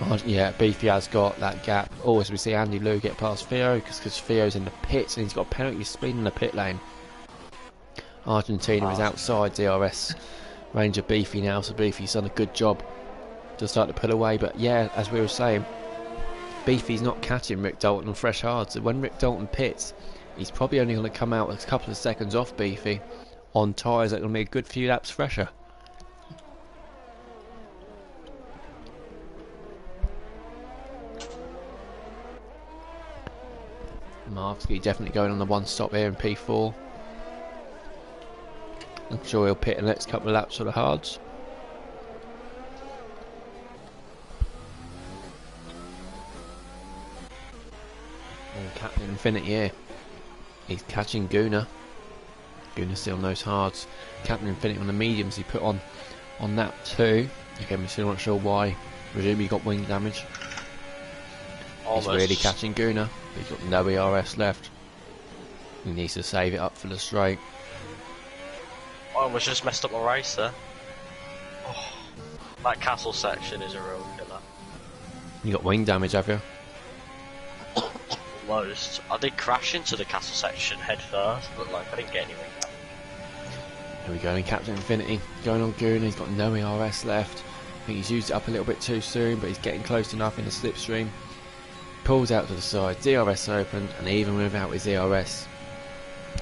Oh, yeah, Beefy has got that gap. Oh, as we see Andy Lou get past Theo, because Theo's in the pits and he's got a penalty for speed in the pit lane. Argentina is outside DRS range of Beefy now, so Beefy's done a good job to start to pull away. But yeah, as we were saying, Beefy's not catching Rick Dalton on fresh hard, so when Rick Dalton pits, he's probably only going to come out a couple of seconds off Beefy on tyres that are going to be a good few laps fresher. Marvsky definitely going on the one stop here in P4. I'm sure he'll pit in the next couple of laps for the hards. And Captain Infinity here. He's catching Guna. Guna still knows hards. Captain Infinity on the mediums he put on that too. Again, we're still not sure why. Presume he got wing damage. Almost. He's really catching Guna. He's got no ERS left. He needs to save it up for the straight. I almost just messed up my race there. Oh, that castle section is a real killer. You got wing damage, have you? Almost. I did crash into the castle section head first, but like I didn't get anything. Here we go, and Captain Infinity going on Guna. He's got no ERS left. I think he's used it up a little bit too soon, but he's getting close enough in the slipstream. Pulls out to the side, DRS open, and even without his ERS,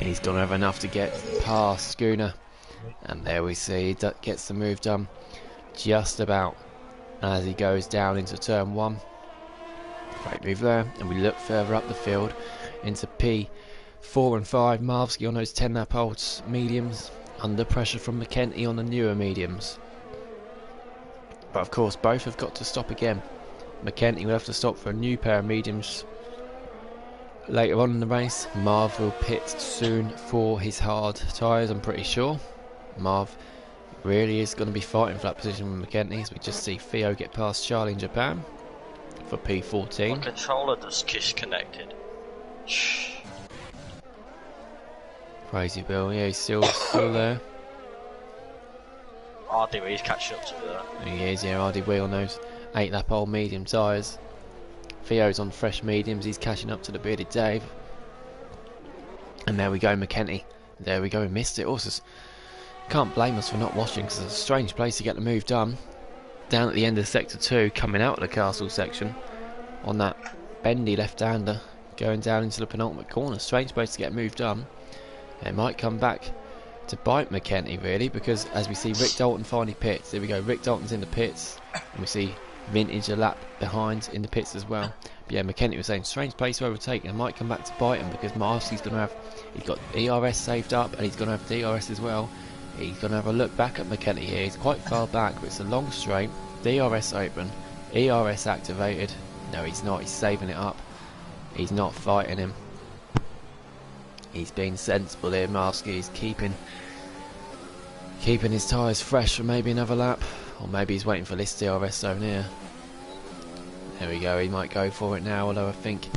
he's going to have enough to get past Schooner. And there we see he gets the move done just about as he goes down into turn 1. Great move there, and we look further up the field into P4 and 5. Marvsky on those 10 lap olds mediums, under pressure from McKenty on the newer mediums. But of course both have got to stop again. McKenty will have to stop for a new pair of mediums later on in the race. Marv will pit soon for his hard tyres, I'm pretty sure. Marv really is going to be fighting for that position with McKenty, as we just see Theo get past Charlie in Japan for P14. My controller just disconnected. Crazy Bill, yeah, he's still there. RDW's catching up to me there. He is, yeah, RDW on those 8 lap old medium tyres. Theo's on fresh mediums, he's catching up to the bearded Dave. And there we go, McKenty. There we go, he missed it. Also, can't blame us for not watching, because it's a strange place to get the move done. Down at the end of sector 2, coming out of the castle section, on that bendy left-hander, going down into the penultimate corner. Strange place to get a move done. It might come back to bite McKenty, really, because as we see Rick Dalton finally pits. There we go, Rick Dalton's in the pits, and we see Vintage a lap behind in the pits as well. But yeah, McKenty was saying strange place to overtake, and it might come back to bite him, because Marcy's going to have, he's got ERS saved up, and he's going to have DRS as well. He's going to have a look back at McKenty here. He's quite far back, but it's a long straight. DRS open, ERS activated. No, he's not. He's saving it up. He's not fighting him. He's being sensible here. Marsky is keeping his tyres fresh for maybe another lap, or maybe he's waiting for this DRS zone here. There we go. He might go for it now, although I think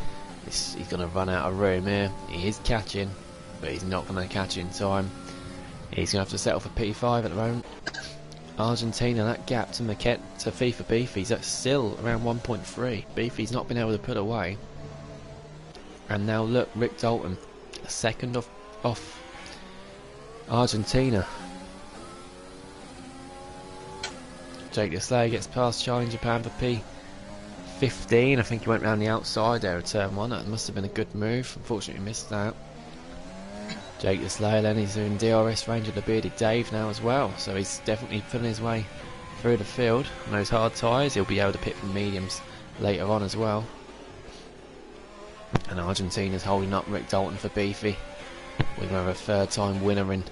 he's going to run out of room here. He is catching, but he's not going to catch in time. He's going to have to settle for P5 at the moment. Argentina, that gap to FIFA Beefy's that's still around 1.3. Beefy's not been able to put away. And now look, Rick Dalton, a second off Argentina. Jake Deslay gets past Charlie in Japan for P15. I think he went round the outside there at turn 1. That must have been a good move. Unfortunately missed that. Jake Deslay then, he's in DRS range of the bearded Dave now as well, so he's definitely putting his way through the field. On those hard tyres, he'll be able to pit from mediums later on as well. And Argentina's holding up Rick Dalton for Beefy. We're going to have a third time winner in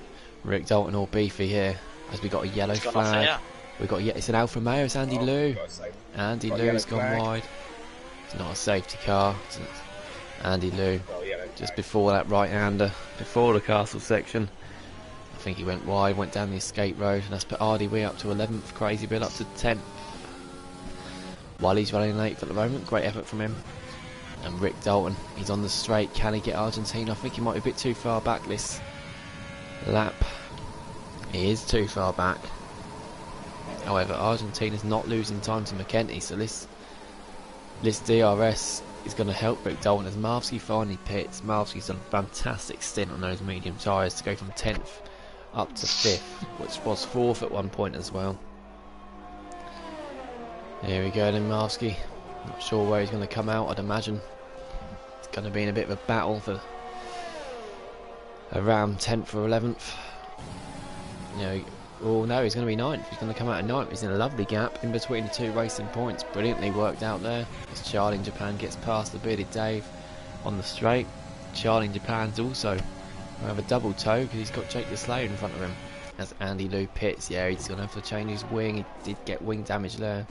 Rick Dalton or Beefy here, as we got a yellow flag. We got it's an Alfa Romeo, it's Andy Lou. Andy Lou's gone wide. It's not a safety car. Andy Lou, just before that right-hander, before the castle section. I think he went wide, went down the escape road, and that's put RDW up to 11th, Crazy Bill up to 10th. Wally's running late for the moment. Great effort from him. And Rick Dalton, he's on the straight. Can he get Argentina? I think he might be a bit too far back this lap. He is too far back. However, Argentina's not losing time to McKenty, so this DRS is going to help Rick Dalton as Marvsky finally pits. Marvsky's done a fantastic stint on those medium tyres to go from 10th up to 5th, which was 4th at one point as well. There we go then, Marvsky. Not sure where he's going to come out. I'd imagine it's going to be in a bit of a battle for around 10th or 11th. Oh no, he's going to be 9th. He's going to come out at 9th. He's in a lovely gap in between the two racing points. Brilliantly worked out there. As Charlie in Japan gets past the bearded Dave on the straight. Charlie in Japan's also going to have a double toe because he's got Jake the Slayer in front of him. As Andy Lou pits, yeah, he's going to have to change his wing. He did get wing damage there.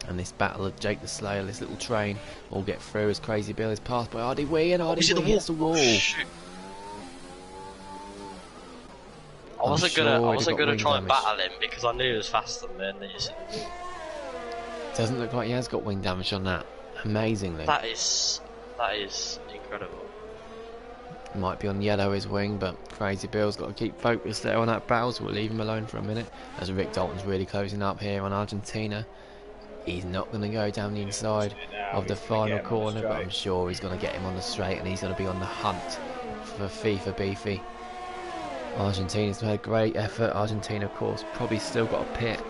And this battle of Jake the Slayer, this little train, will get through as Crazy Bill is passed by Ardy Wee, and Ardy Wee hits the wall. I wasn't gonna try and battle him because I knew he was faster than me. Doesn't look like he has got wing damage on that. Amazingly. That is incredible. Might be on yellow his wing, but Crazy Bill's got to keep focused there on that battle, so we'll leave him alone for a minute. As Rick Dalton's really closing up here on Argentina. He's not going to go down the inside of the final corner, but I'm sure he's going to get him on the straight, and he's going to be on the hunt for FIFA Beefy. Argentina's made a great effort. Argentina, of course, probably still got a pit,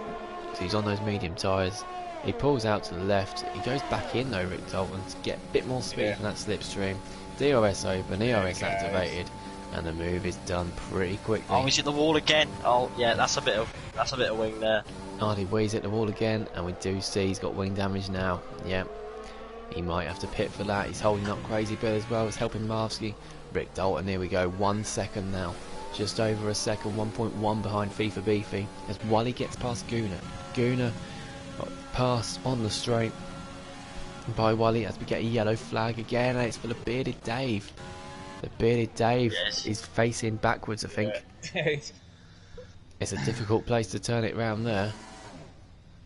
so he's on those medium tyres. He pulls out to the left. He goes back in though, Rick Dalton, to get a bit more speed from that slipstream. DRS open, ERS activated, and the move is done pretty quickly. Oh, he's hit the wall again. Oh yeah, that's a bit of wing there. Ardy Wee's hit the wall again, and we do see he's got wing damage now. Yeah, he might have to pit for that. He's holding up Crazy Bill as well as helping Marvsky. Rick Dalton, here we go, 1 second now. Just over a second, 1.1 behind FIFA Beefy as Wally gets past Gooner. Gooner got passed on the straight by Wally as we get a yellow flag again, and it's for the bearded Dave. The bearded Dave is facing backwards, I think. It's a difficult place to turn it round there.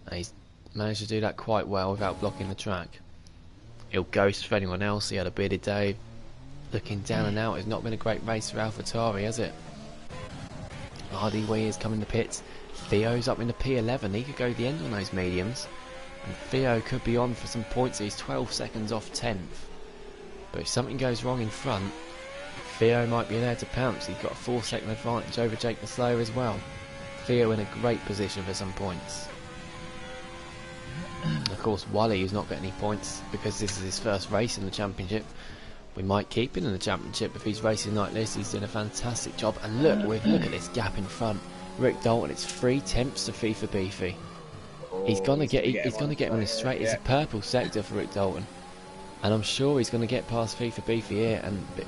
And he's managed to do that quite well without blocking the track. He'll ghost for anyone else. He had a bearded Dave. Looking down and out, it's not been a great race for AlphaTauri, has it? Ardy Wee is coming to pits. Theo's up in the P11. He could go the end on those mediums. And Theo could be on for some points. He's 12 seconds off 10th. But if something goes wrong in front, Theo might be there to pounce. He's got a 4-second advantage over Jake the Slayer as well. Theo in a great position for some points. Of course, Wally, who's not got any points because this is his first race in the championship. We might keep him in the championship if he's racing like this. He's doing a fantastic job. And look at this gap in front. Rick Dalton, it's 3 tenths to FIFA Beefy. He's gonna get him on his straight. It's a purple sector for Rick Dalton. And I'm sure he's going to get past FIFA Beefy here.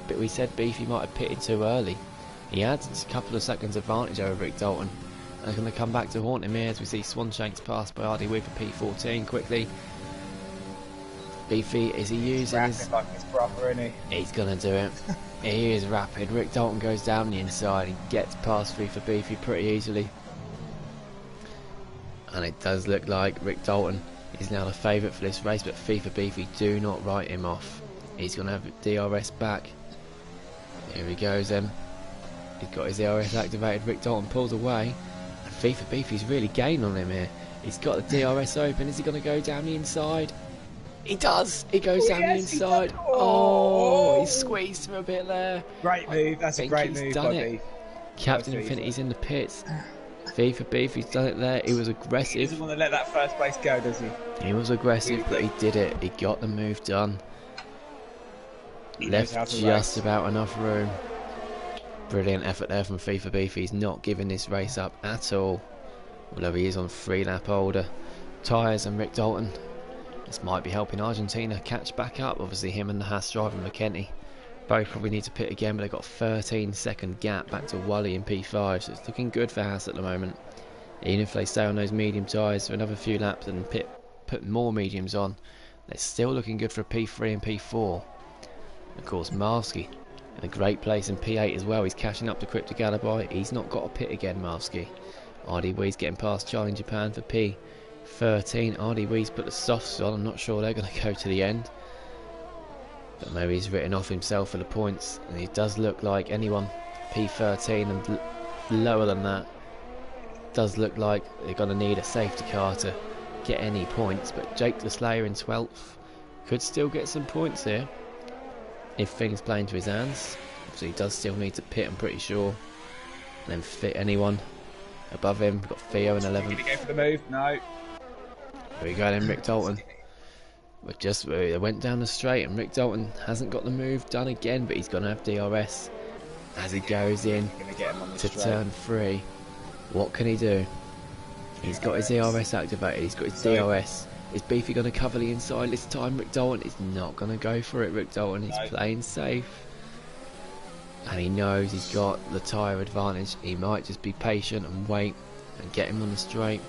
But we said Beefy might have pitted too early. He had a couple of seconds advantage over Rick Dalton. And he's going to come back to haunt him here as we see Swanshanks passed by Ardy Wee for P14 quickly. Beefy, is he using his... proper, isn't he? He's going to do it. He is rapid. Rick Dalton goes down the inside. He gets past FIFA Beefy pretty easily. And it does look like Rick Dalton is now the favourite for this race, but FIFA Beefy do not write him off. He's going to have DRS back. Here he goes then. He's got his DRS activated. Rick Dalton pulls away. And FIFA Beefy's really gained on him here. He's got the DRS open. Is he going to go down the inside? He does! He goes down the inside. Oh, he squeezed him a bit there. Great move. That's a great move, buddy. Captain Infinity's in the pits. FIFA Beefy's done it there. He was aggressive. He doesn't want to let that first place go, does he? He was aggressive, but he did it. He got the move done. Left just about enough room. Brilliant effort there from FIFA Beefy. He's not giving this race up at all. Although he is on 3-lap older tyres than Rick Dalton. This might be helping Argentina catch back up. Obviously him and the Haas driver McKenty both probably need to pit again, but they've got a 13-second gap back to Wally in P5, so it's looking good for Haas at the moment. Even if they stay on those medium tyres for another few laps and put more mediums on, they're still looking good for a P3 and P4. Of course, Marvsky in a great place in P8 as well. He's cashing up to Crypto Galabai. He's not got a pit again, Marvsky. Ardy Wee's getting past Charlie in Japan for P5 13. Ardy Wee's put the softs on. I'm not sure they're going to go to the end. But maybe he's written off himself for the points. And he does look like anyone P13 and lower than that. Does look like they're going to need a safety car to get any points. But Jake the Slayer in 12th could still get some points here if things play into his hands. So he does still need to pit, I'm pretty sure. And then fit anyone above him. We've got Theo in 11th. Did he go for the move? No. There we go then, Rick Dalton. They went down the straight and Rick Dalton hasn't got the move done again, but he's going to have DRS as he goes in to turn 3. What can he do? He's got his DRS activated, he's got his DRS. Is Beefy going to cover the inside this time? Rick Dalton is not going to go for it. Rick Dalton is playing safe. And he knows he's got the tyre advantage. He might just be patient and wait and get him on the straight.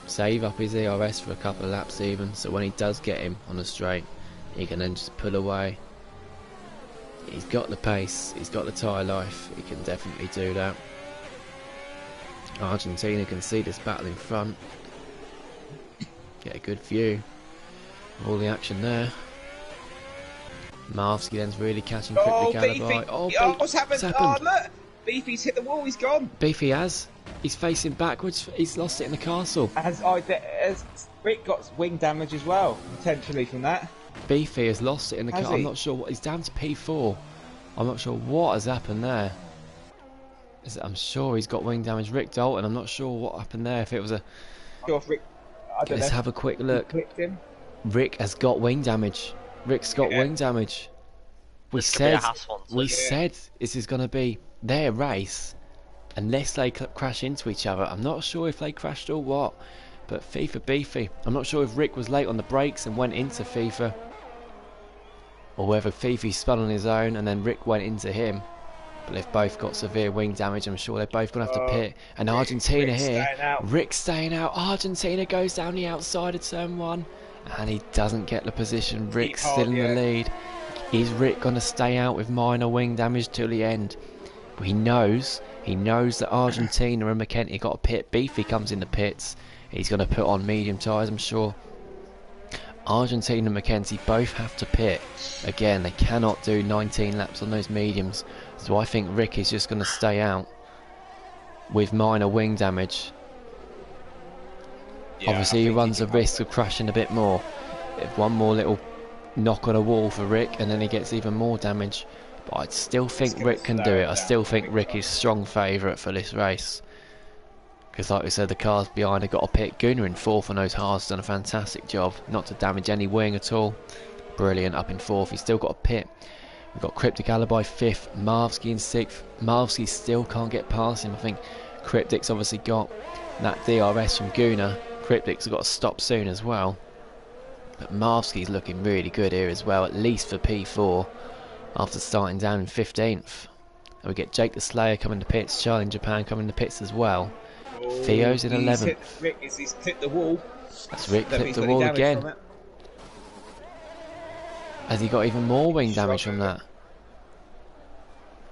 Save up his ERS for a couple of laps even, so when he does get him on the straight, he can then just pull away. He's got the pace, he's got the tyre life, he can definitely do that. Argentina can see this battle in front. Get a good view of all the action there. Marvsky then's really catching Cryptic Alibi. What's happened? Oh, look! Beefy's hit the wall, he's gone! Beefy has. He's facing backwards, he's lost it in the castle. Has Rick got wing damage as well, potentially, from that? Beefy has lost it in the castle. I'm not sure what. He's down to P4. I'm not sure what has happened there. I'm sure he's got wing damage. Rick Dalton, I'm not sure what happened there. If it was a. Let's have a quick look. Rick has got wing damage. Rick's got wing damage. We said this is going to be their race unless they crash into each other. I'm not sure if they crashed or what, but FIFA Beefy. I'm not sure if Rick was late on the brakes and went into FIFA, or whether Fifi spun on his own and then Rick went into him. But they've both got severe wing damage. I'm sure they're both going to have to pit. And Argentina here. Rick's staying out. Argentina goes down the outside of turn 1. And he doesn't get the position. Rick's still in the lead. Is Rick going to stay out with minor wing damage till the end? He knows that Argentina and McKenty got a pit. Beefy comes in the pits. He's going to put on medium tyres, I'm sure. Argentina and McKenty both have to pit. Again, they cannot do 19 laps on those mediums. So I think Rick is just going to stay out with minor wing damage. Yeah, obviously he runs the risk of crashing a bit more. If one more little knock on a wall for Rick and then he gets even more damage. But I still think Rick can do it. I still think Rick is strong favourite for this race. Because like we said, the cars behind have got a pit. Gunnar in 4th on those hards, done a fantastic job. Not to damage any wing at all. Brilliant, up in 4th. He's still got a pit. We've got Cryptic Alibi 5th, Marvsky in 6th. Marvsky still can't get past him. I think Cryptic's obviously got that DRS from Gunnar. Cryptic's got to stop soon as well. But Marvsky's looking really good here as well, at least for P4, after starting down in 15th. And we get Jake the Slayer coming to pits, Charlie in Japan coming to pits as well. Theo's in 11th. He's clipped the wall. That's Rick clipped the wall again. Has he got even more wing damage from that?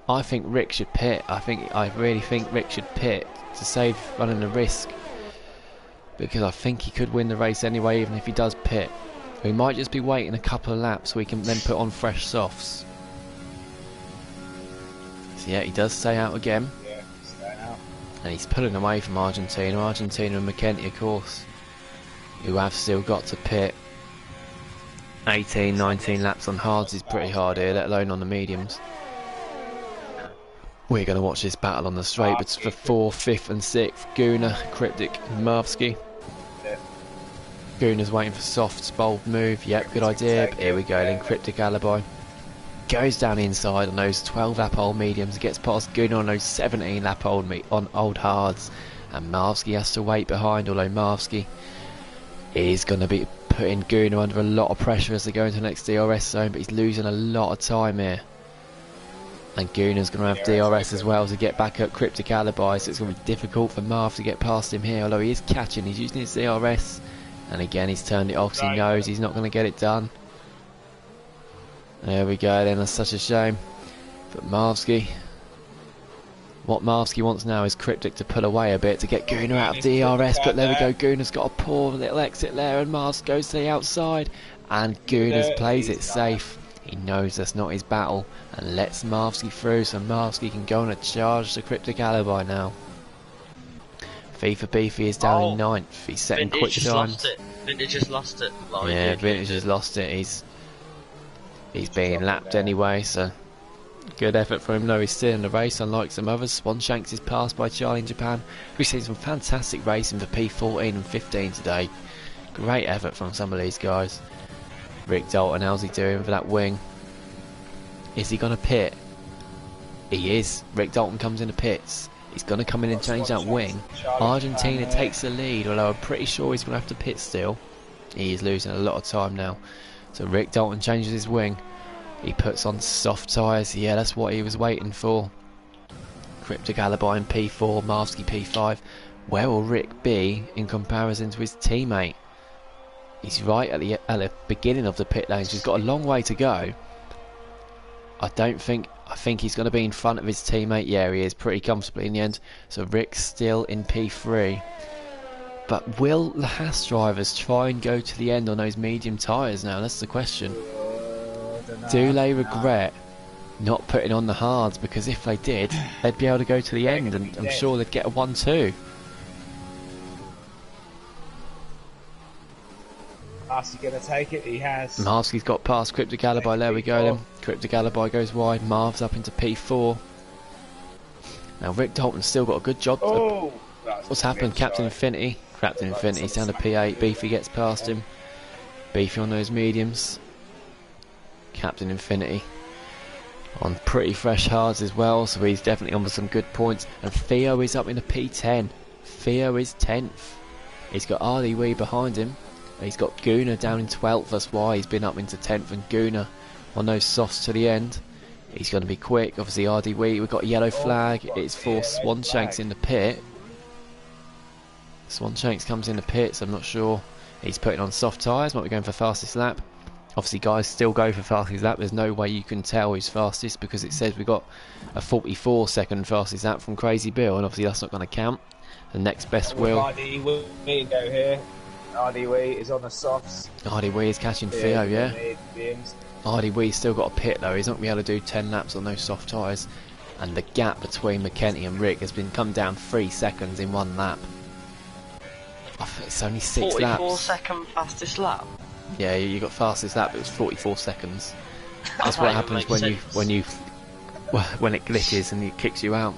I think Rick should pit. I really think Rick should pit to save running the risk. Because I think he could win the race anyway, even if he does pit. We might just be waiting a couple of laps so we can then put on fresh softs. So yeah, he does stay out again. Yeah, staying out. And he's pulling away from Argentina. Argentina and McKenty, of course, who have still got to pit. 18, 19 laps on hards is pretty hard here, let alone on the mediums. We're going to watch this battle on the straight, but for 4th, 5th and 6th, Gunnar, Cryptic and Marvsky. Gunnar's waiting for Soft's bold move. Yep, good idea. Here we go then, Cryptic Alibi. Goes down inside on those 12 lap old mediums, gets past Gunnar on those 17 lap old old hards. And Marvsky has to wait behind, although Marvsky is going to be putting Gunnar under a lot of pressure as they go into the next DRS zone, but he's losing a lot of time here. And Gunnar's going to have DRS as well to get back at Cryptic Alibi, so it's going to be difficult for Marv to get past him here, although he is catching, he's using his DRS. And again, he's turned it off because he knows he's not going to get it done. There we go then, that's such a shame. But Marvsky What Marsky wants now is Cryptic to pull away a bit to get Gunnar out of DRS, but there we go, Gunnar's got a poor little exit there, and Marsk goes to the outside, and Gunnar plays it safe. He knows that's not his battle, and lets Marsky through, so Marsky can go on a charge to Cryptic Alibi now. FIFA Beefy is down in 9th, he's setting quick times. Vintage just lost it. Yeah, Vintage has lost it, he's being lapped anyway, so good effort for him. No, he's still in the race, unlike some others. Swanshanks is passed by Charlie in Japan. We've seen some fantastic racing for P14 and 15 today. Great effort from some of these guys. Rick Dalton, how's he doing for that wing? Is he going to pit? He is. Rick Dalton comes in the pits. He's going to come in and change that wing. Argentina takes the lead, although I'm pretty sure he's going to have to pit still. He is losing a lot of time now. So Rick Dalton changes his wing. He puts on soft tyres. Yeah, that's what he was waiting for. Cryptic Alibi in P4, Marsky P5. Where will Rick be in comparison to his teammate? He's right at the beginning of the pit lanes. He's got a long way to go. I think he's going to be in front of his teammate. Yeah, he is pretty comfortably in the end. So Rick's still in P3. But will the Haas drivers try and go to the end on those medium tyres now? That's the question. Do they regret not putting on the hards? Because if they did, they'd be able to go to the end, and I'm sure they'd get a 1-2. Marsky's going to take it, he has. Marsky's got past Cryptic Alibi, there we go then. Cryptic Alibi goes wide, Marv's up into P4. Now Rick Dalton's still got a good job. Oh, what's happened? Captain Infinity. Captain Infinity's down to P8, Beefy gets past him. Beefy on those mediums. Captain Infinity on pretty fresh hards as well, so he's definitely on with some good points. And Theo is up in the P10. Theo is 10th. He's got Arlie Wee behind him. He's got Gunnar down in 12th, that's why he's been up into 10th, and Gunnar on those softs to the end. He's going to be quick. Obviously RD Wee, we've got a yellow flag. It's for Swanshanks in the pit. Swanshanks comes in the pits, I'm not sure. He's putting on soft tyres, might be going for fastest lap. Obviously guys still go for fastest lap. There's no way you can tell who's fastest because it says we've got a 44-second fastest lap from Crazy Bill, and obviously that's not going to count. The next best will. RD Wee go here. RD Wee is on the softs. RD Wee is catching Theo, yeah. RD Wee's still got a pit though. He's not going to be able to do 10 laps on those soft tyres. And the gap between McKenty and Rick has been come down 3 seconds in one lap. It's only 6 laps. 44-second fastest lap. Yeah, you got fastest lap. It was 44 seconds. That's what happens when it glitches and it kicks you out.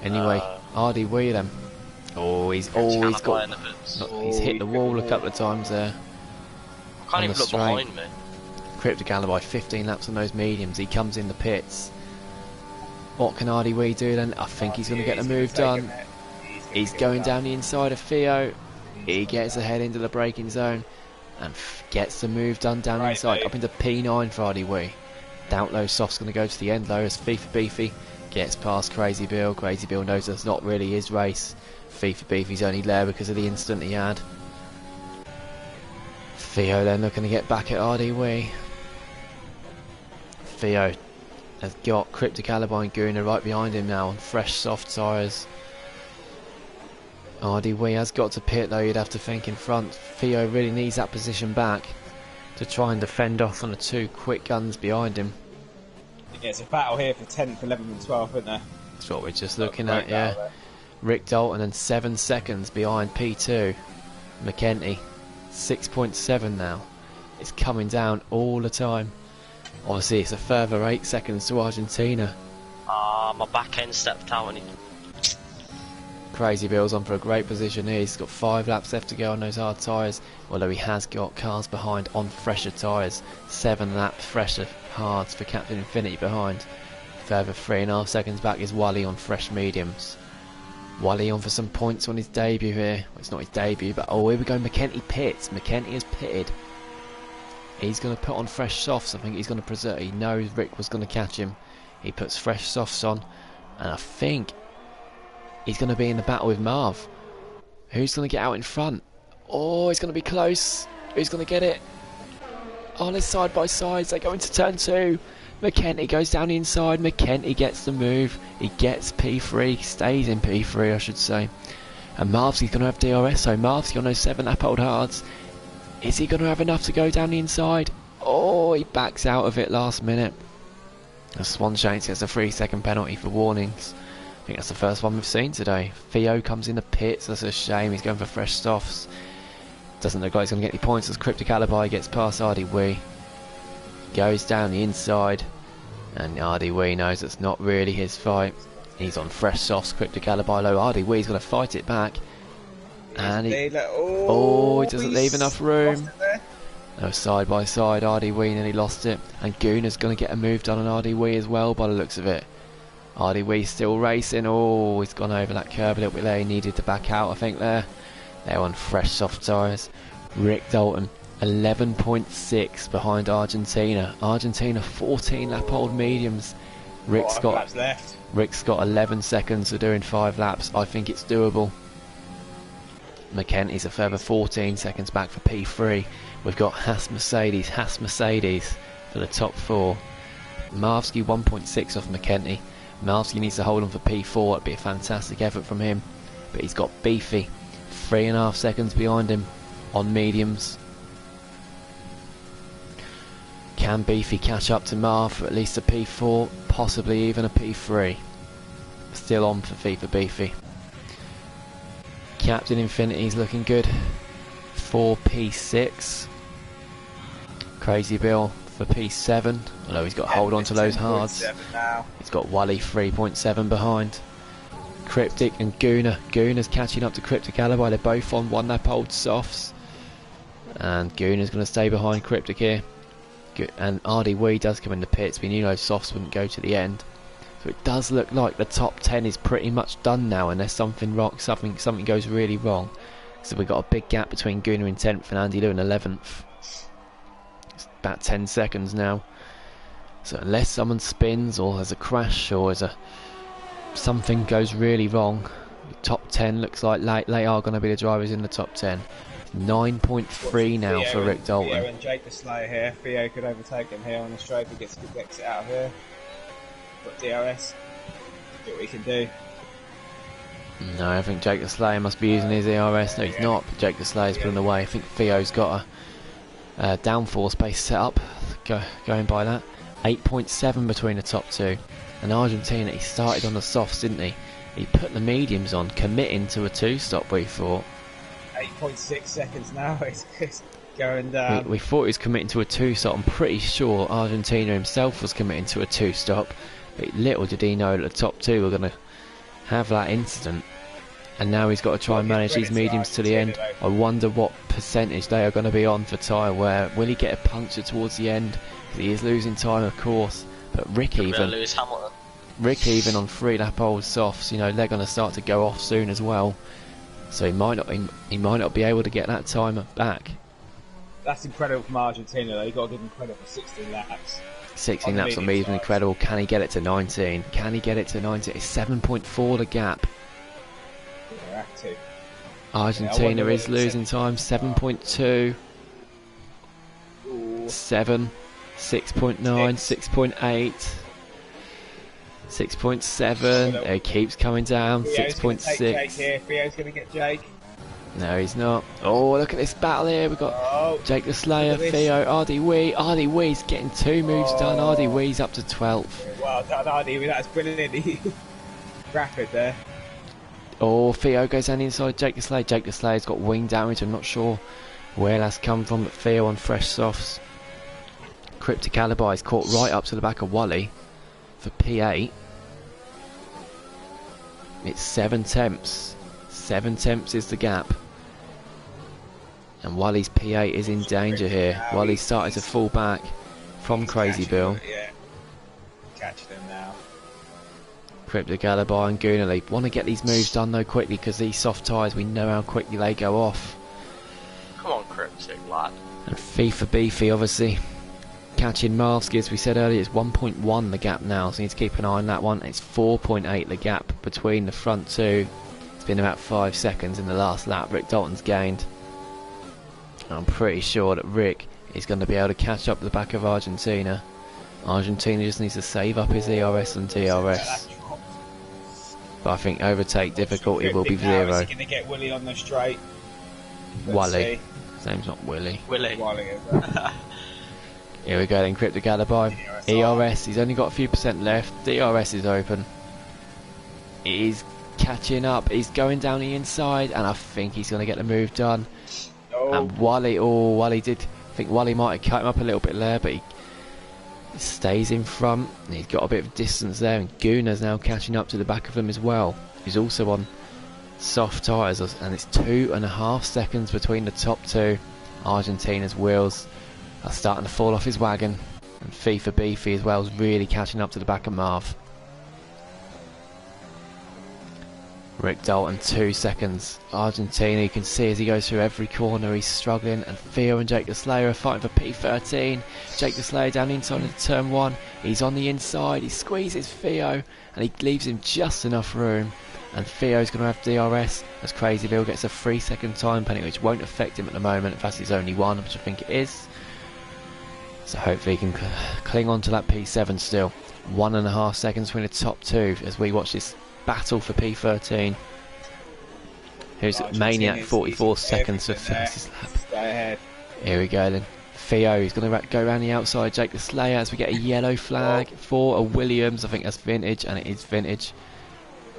Anyway, RD Wee then. Oh, he's got. He's hit the wall a couple of times there. I can't even look behind me. Cryptic Alibi, 15 laps on those mediums. He comes in the pits. What can RD Wee do then? I think he's going to get the move done. He's going down the inside of Theo. He gets ahead into the braking zone and gets the move done down the inside, up into P9 for RD Wee. Doubt those softs going to go to the end though, as FIFA Beefy gets past Crazy Bill. Crazy Bill knows that's not really his race. FIFA Beefy's only there because of the incident he had. Theo then looking to get back at RD Wee. Theo has got Cryptic Alibi and Gunnar right behind him now on fresh soft tyres. RD Wee has got to pit though, you'd have to think in front. Theo really needs that position back to try and defend off on the 2 quick guns behind him. Yeah, it's a battle here for 10th, 11th and 12th, isn't there? That's what we're just looking at, yeah. Rick Dalton and 7 seconds behind P2. McKenty, 6.7 now. It's coming down all the time. Obviously it's a further 8 seconds to Argentina. My back end stepped out and he... Crazy Bill's on for a great position here. He's got 5 laps left to go on those hard tyres, although he has got cars behind on fresher tyres. 7 laps fresher hards for Captain Infinity behind. Further 3.5 seconds back is Wally on fresh mediums. Wally on for some points on his debut here. Well, it's not his debut, but oh, here we go. McKenty pits. McKenty has pitted. He's going to put on fresh softs. I think he's going to preserve. He knows Rick was going to catch him. He puts fresh softs on, and I think he's going to be in the battle with Marv. Who's going to get out in front? Oh, he's going to be close. Who's going to get it? Oh, they're side by sides. They go into turn 2. McKenty goes down the inside. McKenty gets the move. He gets P3. Stays in P3, I should say. And Marvsky's going to have DRS. So Marvsky on those 7 lap old hards. Is he going to have enough to go down the inside? Oh, he backs out of it last minute. And Swanshanks gets a 3-second penalty for warnings. I think that's the first one we've seen today. Theo comes in the pits. That's a shame. He's going for fresh softs. Doesn't look like he's going to get any points as Cryptic Alibi gets past Ardy Wee. Goes down the inside. And Ardy Wee knows it's not really his fight. He's on fresh softs. Cryptic Alibi low. Ardy Wee's going to fight it back. And he doesn't leave enough room. No, side by side, Ardy Wee nearly lost it. And Gooner's going to get a move done on Ardy Wee as well by the looks of it. Ardy Wee still racing. Oh, he's gone over that curb a little bit there. He needed to back out, I think, there. They're on fresh soft tyres. Rick Dalton, 11.6 behind Argentina. Argentina, 14 lap old mediums. Rick's got 11 seconds for doing 5 laps. I think it's doable. McKenty's a further 14 seconds back for P3. We've got Haas Mercedes for the top 4. Marvsky 1.6 off McKenty. Marvsky needs to hold on for P4. It'd be a fantastic effort from him. But he's got Beefy 3.5 seconds behind him on mediums. Can Beefy catch up to Marv for at least a P4, possibly even a P3? Still on for FIFA Beefy. Captain Infinity's looking good. 4P6. Crazy Bill for P7. Although he's got to hold on to those hards. He's got Wally 3.7 behind. Cryptic and Gooner. Gooner's catching up to Cryptic Alibi. They're both on 1 lap old softs. And Gooner's going to stay behind Cryptic here. And Ardy Wee does come in the pits. We knew those softs wouldn't go to the end. So it does look like the top 10 is pretty much done now, unless something goes really wrong. So we've got a big gap between Gooner in 10th and Andy Lou in 11th. It's about 10 seconds now. So unless someone spins or there's a crash or something goes really wrong, the top 10 looks like they are going to be the drivers in the top 10. 9.3 now for Rick Dalton. Theo and Jake the Slayer here. Theo could overtake him here on the straight if he gets a good exit out of here. Got DRS. See what we can do. No, I think Jake the Slayer must be using his ERS. No, he's not. But Jake the Slayer's pulling away. I think Theo's got a downforce base set up. Going by that. 8.7 between the top 2. And Argentina, he started on the softs, didn't he? He put the mediums on, committing to a 2-stop, we thought. 8.6 seconds now. It's going down. We thought he was committing to a 2-stop. I'm pretty sure Argentina himself was committing to a 2-stop. But little did he know that the top 2 were going to have that incident. And now he's got to try and manage these mediums to the end. I wonder what percentage they are going to be on for tyre wear. Will he get a puncture towards the end? He is losing time, of course. But Rick even on 3 lap old softs, you know, they're going to start to go off soon as well. So he might not be able to get that time back. That's incredible from Argentina though. You've got to give him credit for 16 laps. 16 laps on medium, incredible. Can he get it to 19? Can he get it to 19? It's 7.4 the gap. Yeah, active. Argentina is losing time. 7.2. 7. 6.9. 6.8. 6.7. It keeps coming down. 6.6. Theo's going to get Jake. No, he's not. Oh, look at this battle here. We've got Jake the Slayer, Theo, Ardy Wee. Ardy Wee's getting 2 moves done. Ardy Wee's up to 12th. Well done, Ardy Wee. That's brilliant. Rapid there. Oh, Theo goes down the inside. Jake the Slayer. Jake the Slayer's got wing damage. I'm not sure where that's come from, but Theo on fresh softs. Cryptic Alibi is caught right up to the back of Wally for P8. It's 7 tenths. 7 tenths is the gap. And Wally's P8 is in danger here. Wally's starting to fall back from Crazy Bill. Yeah. Catch them now. Cryptic Alibi and Gooner Leap want to get these moves done though quickly, because these soft tyres, we know how quickly they go off. Come on, Cryptic, lad. And FIFA Beefy obviously catching Marvsky, as we said earlier. It's 1.1 the gap now, so you need to keep an eye on that one. It's 4.8 the gap between the front 2. It's been about 5 seconds in the last lap. Rick Dalton's gained. I'm pretty sure that Rick is going to be able to catch up the back of Argentina Argentina just needs to save up his ERS and DRS. But I think overtake difficulty will be Now, 0. is he going to get Willie on the straight? Wally. His name's not Willie. Willie. Wally, is it? Here we go then, Cryptic Alibi. ERS, he's only got a few percent left. DRS is open. He's catching up. He's going down the inside, and I think he's going to get the move done. Oh. And Wally did. I think Wally might have cut him up a little bit there, but he stays in front. And he's got a bit of distance there, and Guna's now catching up to the back of him as well. He's also on soft tyres, and it's 2.5 seconds between the top two. Argentina's wheels are starting to fall off his wagon, and FIFA Beefy as well is really catching up to the back of Marv. Rick Dalton 2 seconds. Argentina, you can see as he goes through every corner he's struggling, and Theo and Jake the Slayer are fighting for P13. Jake the Slayer down inside of turn 1, he's on the inside, he squeezes Theo and he leaves him just enough room, and Theo's going to have DRS as Crazy Bill gets a 3-second time penalty, which won't affect him at the moment. In fact, it's only 1, which I think it is. So hopefully he can cling on to that P7 still. 1.5 seconds between the top two as we watch this battle for P13. Here's Maniac 44 seconds for fastest lap. Stay ahead. Here we go then. Theo, he's going to go around the outside. Jake the Slayer as we get a yellow flag for a Williams. I think that's vintage, and it is vintage.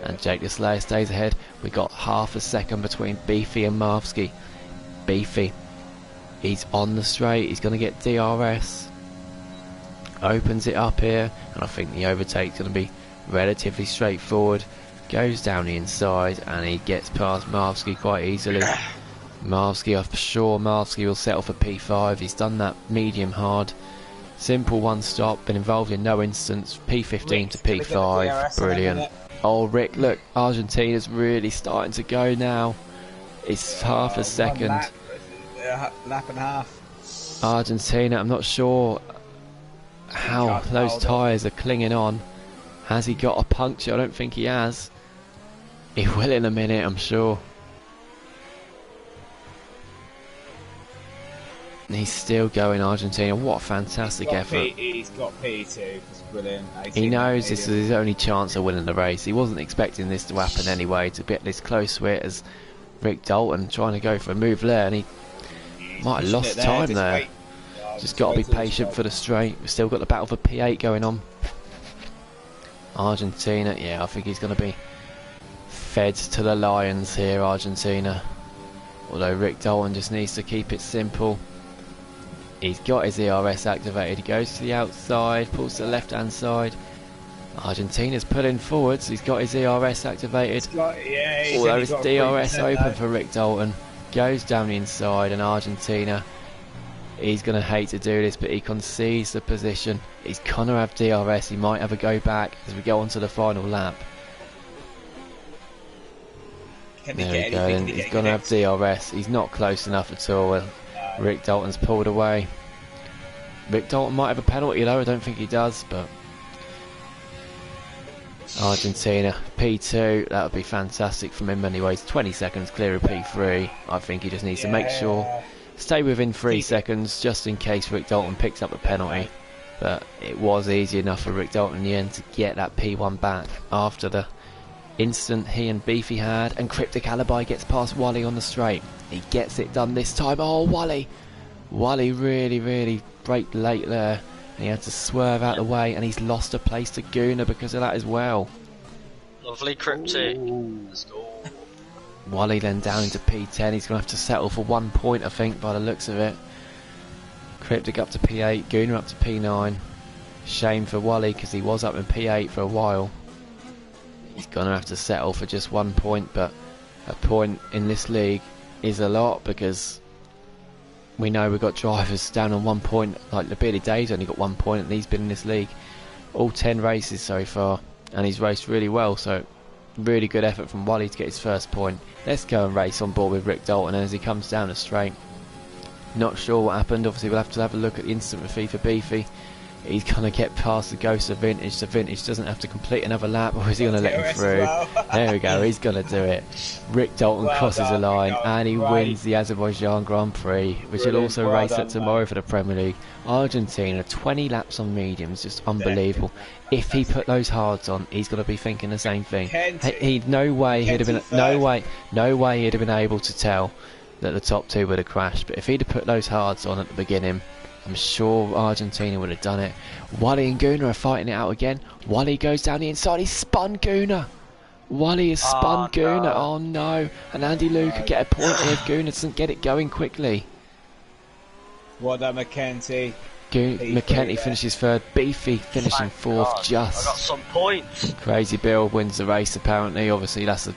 And Jake the Slayer stays ahead. We got half a second between Beefy and Marvsky. Beefy, he's on the straight. He's going to get DRS. Opens it up here, and I think the overtake's going to be relatively straightforward. Goes down the inside, and he gets past Marvsky quite easily. Marvsky, I'm sure Marvsky will settle for P5. He's done that medium hard. Simple one stop, been involved in no instance. P15 to P5. Brilliant. Oh, Rick, look, Argentina's really starting to go now. It's half a second. Lap and a half. Argentina, I'm not sure how those tyres are clinging on. Has he got a puncture? I don't think he has. He will in a minute, I'm sure. And he's still going, Argentina. What a fantastic effort. He's got P2. It's brilliant. He knows this is his only chance of winning the race. He wasn't expecting this to happen anyway, to get this close to it as Rick Dalton trying to go for a move there, and he might have lost time there. Just got to be patient for the straight. We've still got the battle for P8 going on. Argentina, yeah, I think he's going to be fed to the lions here, Argentina. Although Rick Dalton just needs to keep it simple. He's got his ERS activated. He goes to the outside, pulls to the left hand side. Argentina's pulling forwards. He's got his ERS activated. Although his DRS open for Rick Dalton. Goes down the inside, and Argentina, he's going to hate to do this, but he concedes the position. He's going to have DRS. He might have a go back as we go on to the final lap. There we go, and he's going to have DRS. He's not close enough at all. Rick Dalton's pulled away. Rick Dalton might have a penalty though. I don't think he does, but Argentina P2, that would be fantastic from him anyways. 20 seconds clear of P3. I think he just needs to make sure, stay within 3 seconds just in case Rick Dalton picks up a penalty. But it was easy enough for Rick Dalton in the end to get that P1 back after the instant he and Beefy had, and Cryptic Alibi gets past Wally on the straight. He gets it done this time. Oh, Wally really braked late there, and he had to swerve out the way, and he's lost a place to Guna because of that as well. Lovely Cryptic. Let's go. Wally then down into P10. He's going to have to settle for 1 point, I think, by the looks of it. Cryptic up to P8, Guna up to P9. Shame for Wally because he was up in P8 for a while. He's going to have to settle for just 1 point, but a point in this league is a lot because we know we've got drivers down on 1 point. Like Labili Day's only got 1 point, and he's been in this league all 10 races so far, and he's raced really well, so really good effort from Wally to get his first point. Let's go and race on board with Rick Dalton as he comes down the straight. Not sure what happened. Obviously we'll have to have a look at the instant with FIFA Beefy. He's going to get past the ghost of Vintage. So Vintage doesn't have to complete another lap, or is he going to let him through? There we go, he's going to do it. Rick Dalton crosses the line, and he wins the Azerbaijan Grand Prix, which will also race at tomorrow for the Premier League. Argentina, 20 laps on mediums, just unbelievable. If he put those hards on, he's going to be thinking the same thing. No way he'd have been able to tell that the top two would have crashed. But if he'd have put those hards on at the beginning, I'm sure Argentina would have done it. Wally and Gunnar are fighting it out again. Wally goes down the inside. He's spun Gunnar. Wally has spun Gunnar. No. Oh no! And Andy Lou could get a point here if Gunnar doesn't get it going quickly. Well done, McKenty. McKenty finishes third. Beefy finishing fourth. I got some points. Crazy Bill wins the race apparently. Obviously that's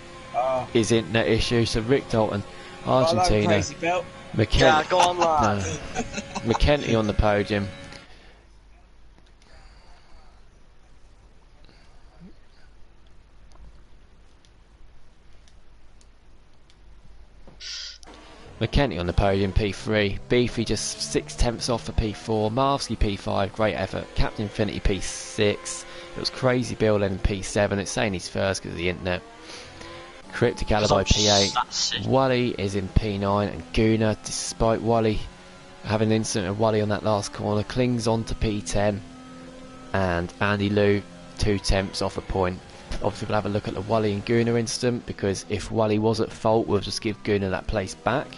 his internet issue. So Rick Dalton, Argentina. Well done, Crazy Bill. Yeah, go on, lad. No. McKenty on the podium. McKenty on the podium, P3. Beefy just 6/10 off for P4. Marvsky P5, great effort. Captain Infinity P6. It was Crazy Bill then P7. It's saying he's first because of the internet. Cryptic Alibi P8. Wally is in P9, and Gunnar, despite Wally having an incident with Wally on that last corner, clings on to P10. And Andy Lou 2/10 off a point. Obviously we'll have a look at the Wally and Gunnar incident, because if Wally was at fault, we'll just give Gunnar that place back.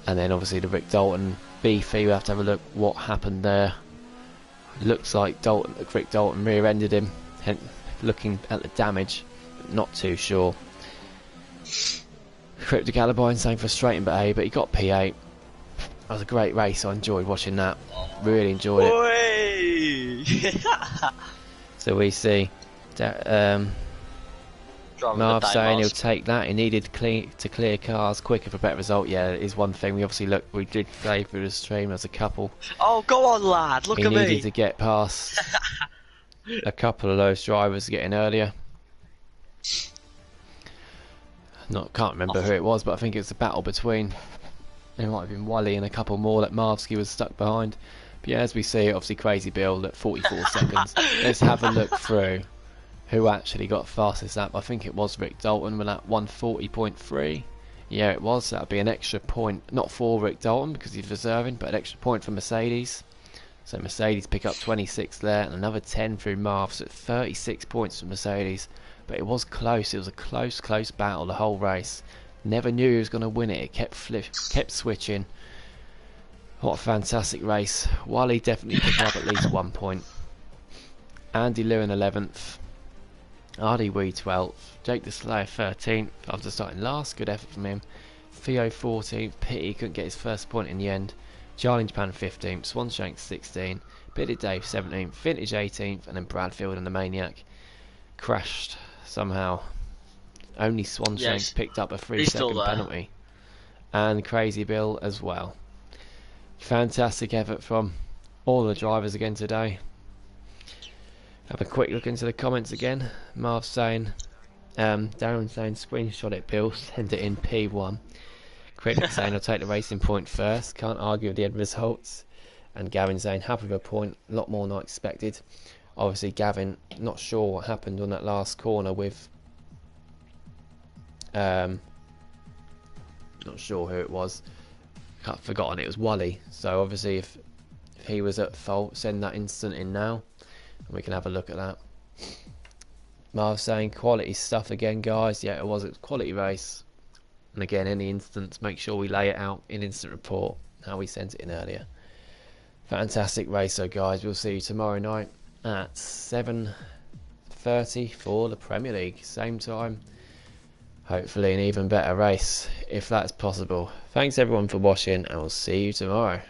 And then obviously the Rick Dalton Beefy, we'll have to have a look what happened there. Looks like Rick Dalton rear-ended him, looking at the damage, but not too sure. Cryptic Alibi saying frustrating but he got P8. That was a great race. I enjoyed watching that. Really enjoyed it. So we see Marv saying he'll take that. He needed to clear cars quicker for a better result. Yeah, it is one thing. We did play through the stream as a couple. Oh, go on, lad. Look at me. He needed to get past a couple of those drivers getting earlier. Can't remember who it was, but I think it's a battle between, it might have been Wally and a couple more that Marvsky was stuck behind. But yeah, as we see, obviously Crazy Bill at 44 seconds. Let's have a look through who actually got fastest lap. I think it was Rick Dalton with that 140.3. Yeah, it was. That would be an extra point, not for Rick Dalton because he's reserving, but an extra point for Mercedes. So Mercedes pick up 26 there, and another 10 through Marv, so 36 points for Mercedes. But it was close. It was a close battle the whole race. Never knew who was going to win it. It kept switching. What a fantastic race. Wally definitely picked up at least 1 point. Andy Lewin 11th. Ardy Wee 12th. Jake the Slayer 13th after starting last. Good effort from him. Theo 14th. Pity couldn't get his first point in the end. Charlie in Japan 15th. Swanshank 16th. Bitted Dave 17th. Vintage 18th. And then Bradfield and the Maniac crashed somehow. Only Swanshank picked up a 3-second penalty. And Crazy Bill as well. Fantastic effort from all the drivers again today. Have a quick look into the comments again. Marv saying, Darren saying, screenshot it, Bill, send it in P1. Critic saying, I'll take the racing point first. Can't argue with the end results. And Gavin saying, happy with a point, a lot more than I expected. Obviously, Gavin, not sure what happened on that last corner with. Not sure who it was. I've forgotten it was Wally. So obviously, if he was at fault, send that instant in now, and we can have a look at that. Marv saying quality stuff again, guys. Yeah, it was a quality race. And again, any instance, make sure we lay it out in instant report how we sent it in earlier. Fantastic race, so guys. We'll see you tomorrow night at 7:30 for the Premier League. Same time. Hopefully an even better race, if that's possible. Thanks everyone for watching, and I'll see you tomorrow.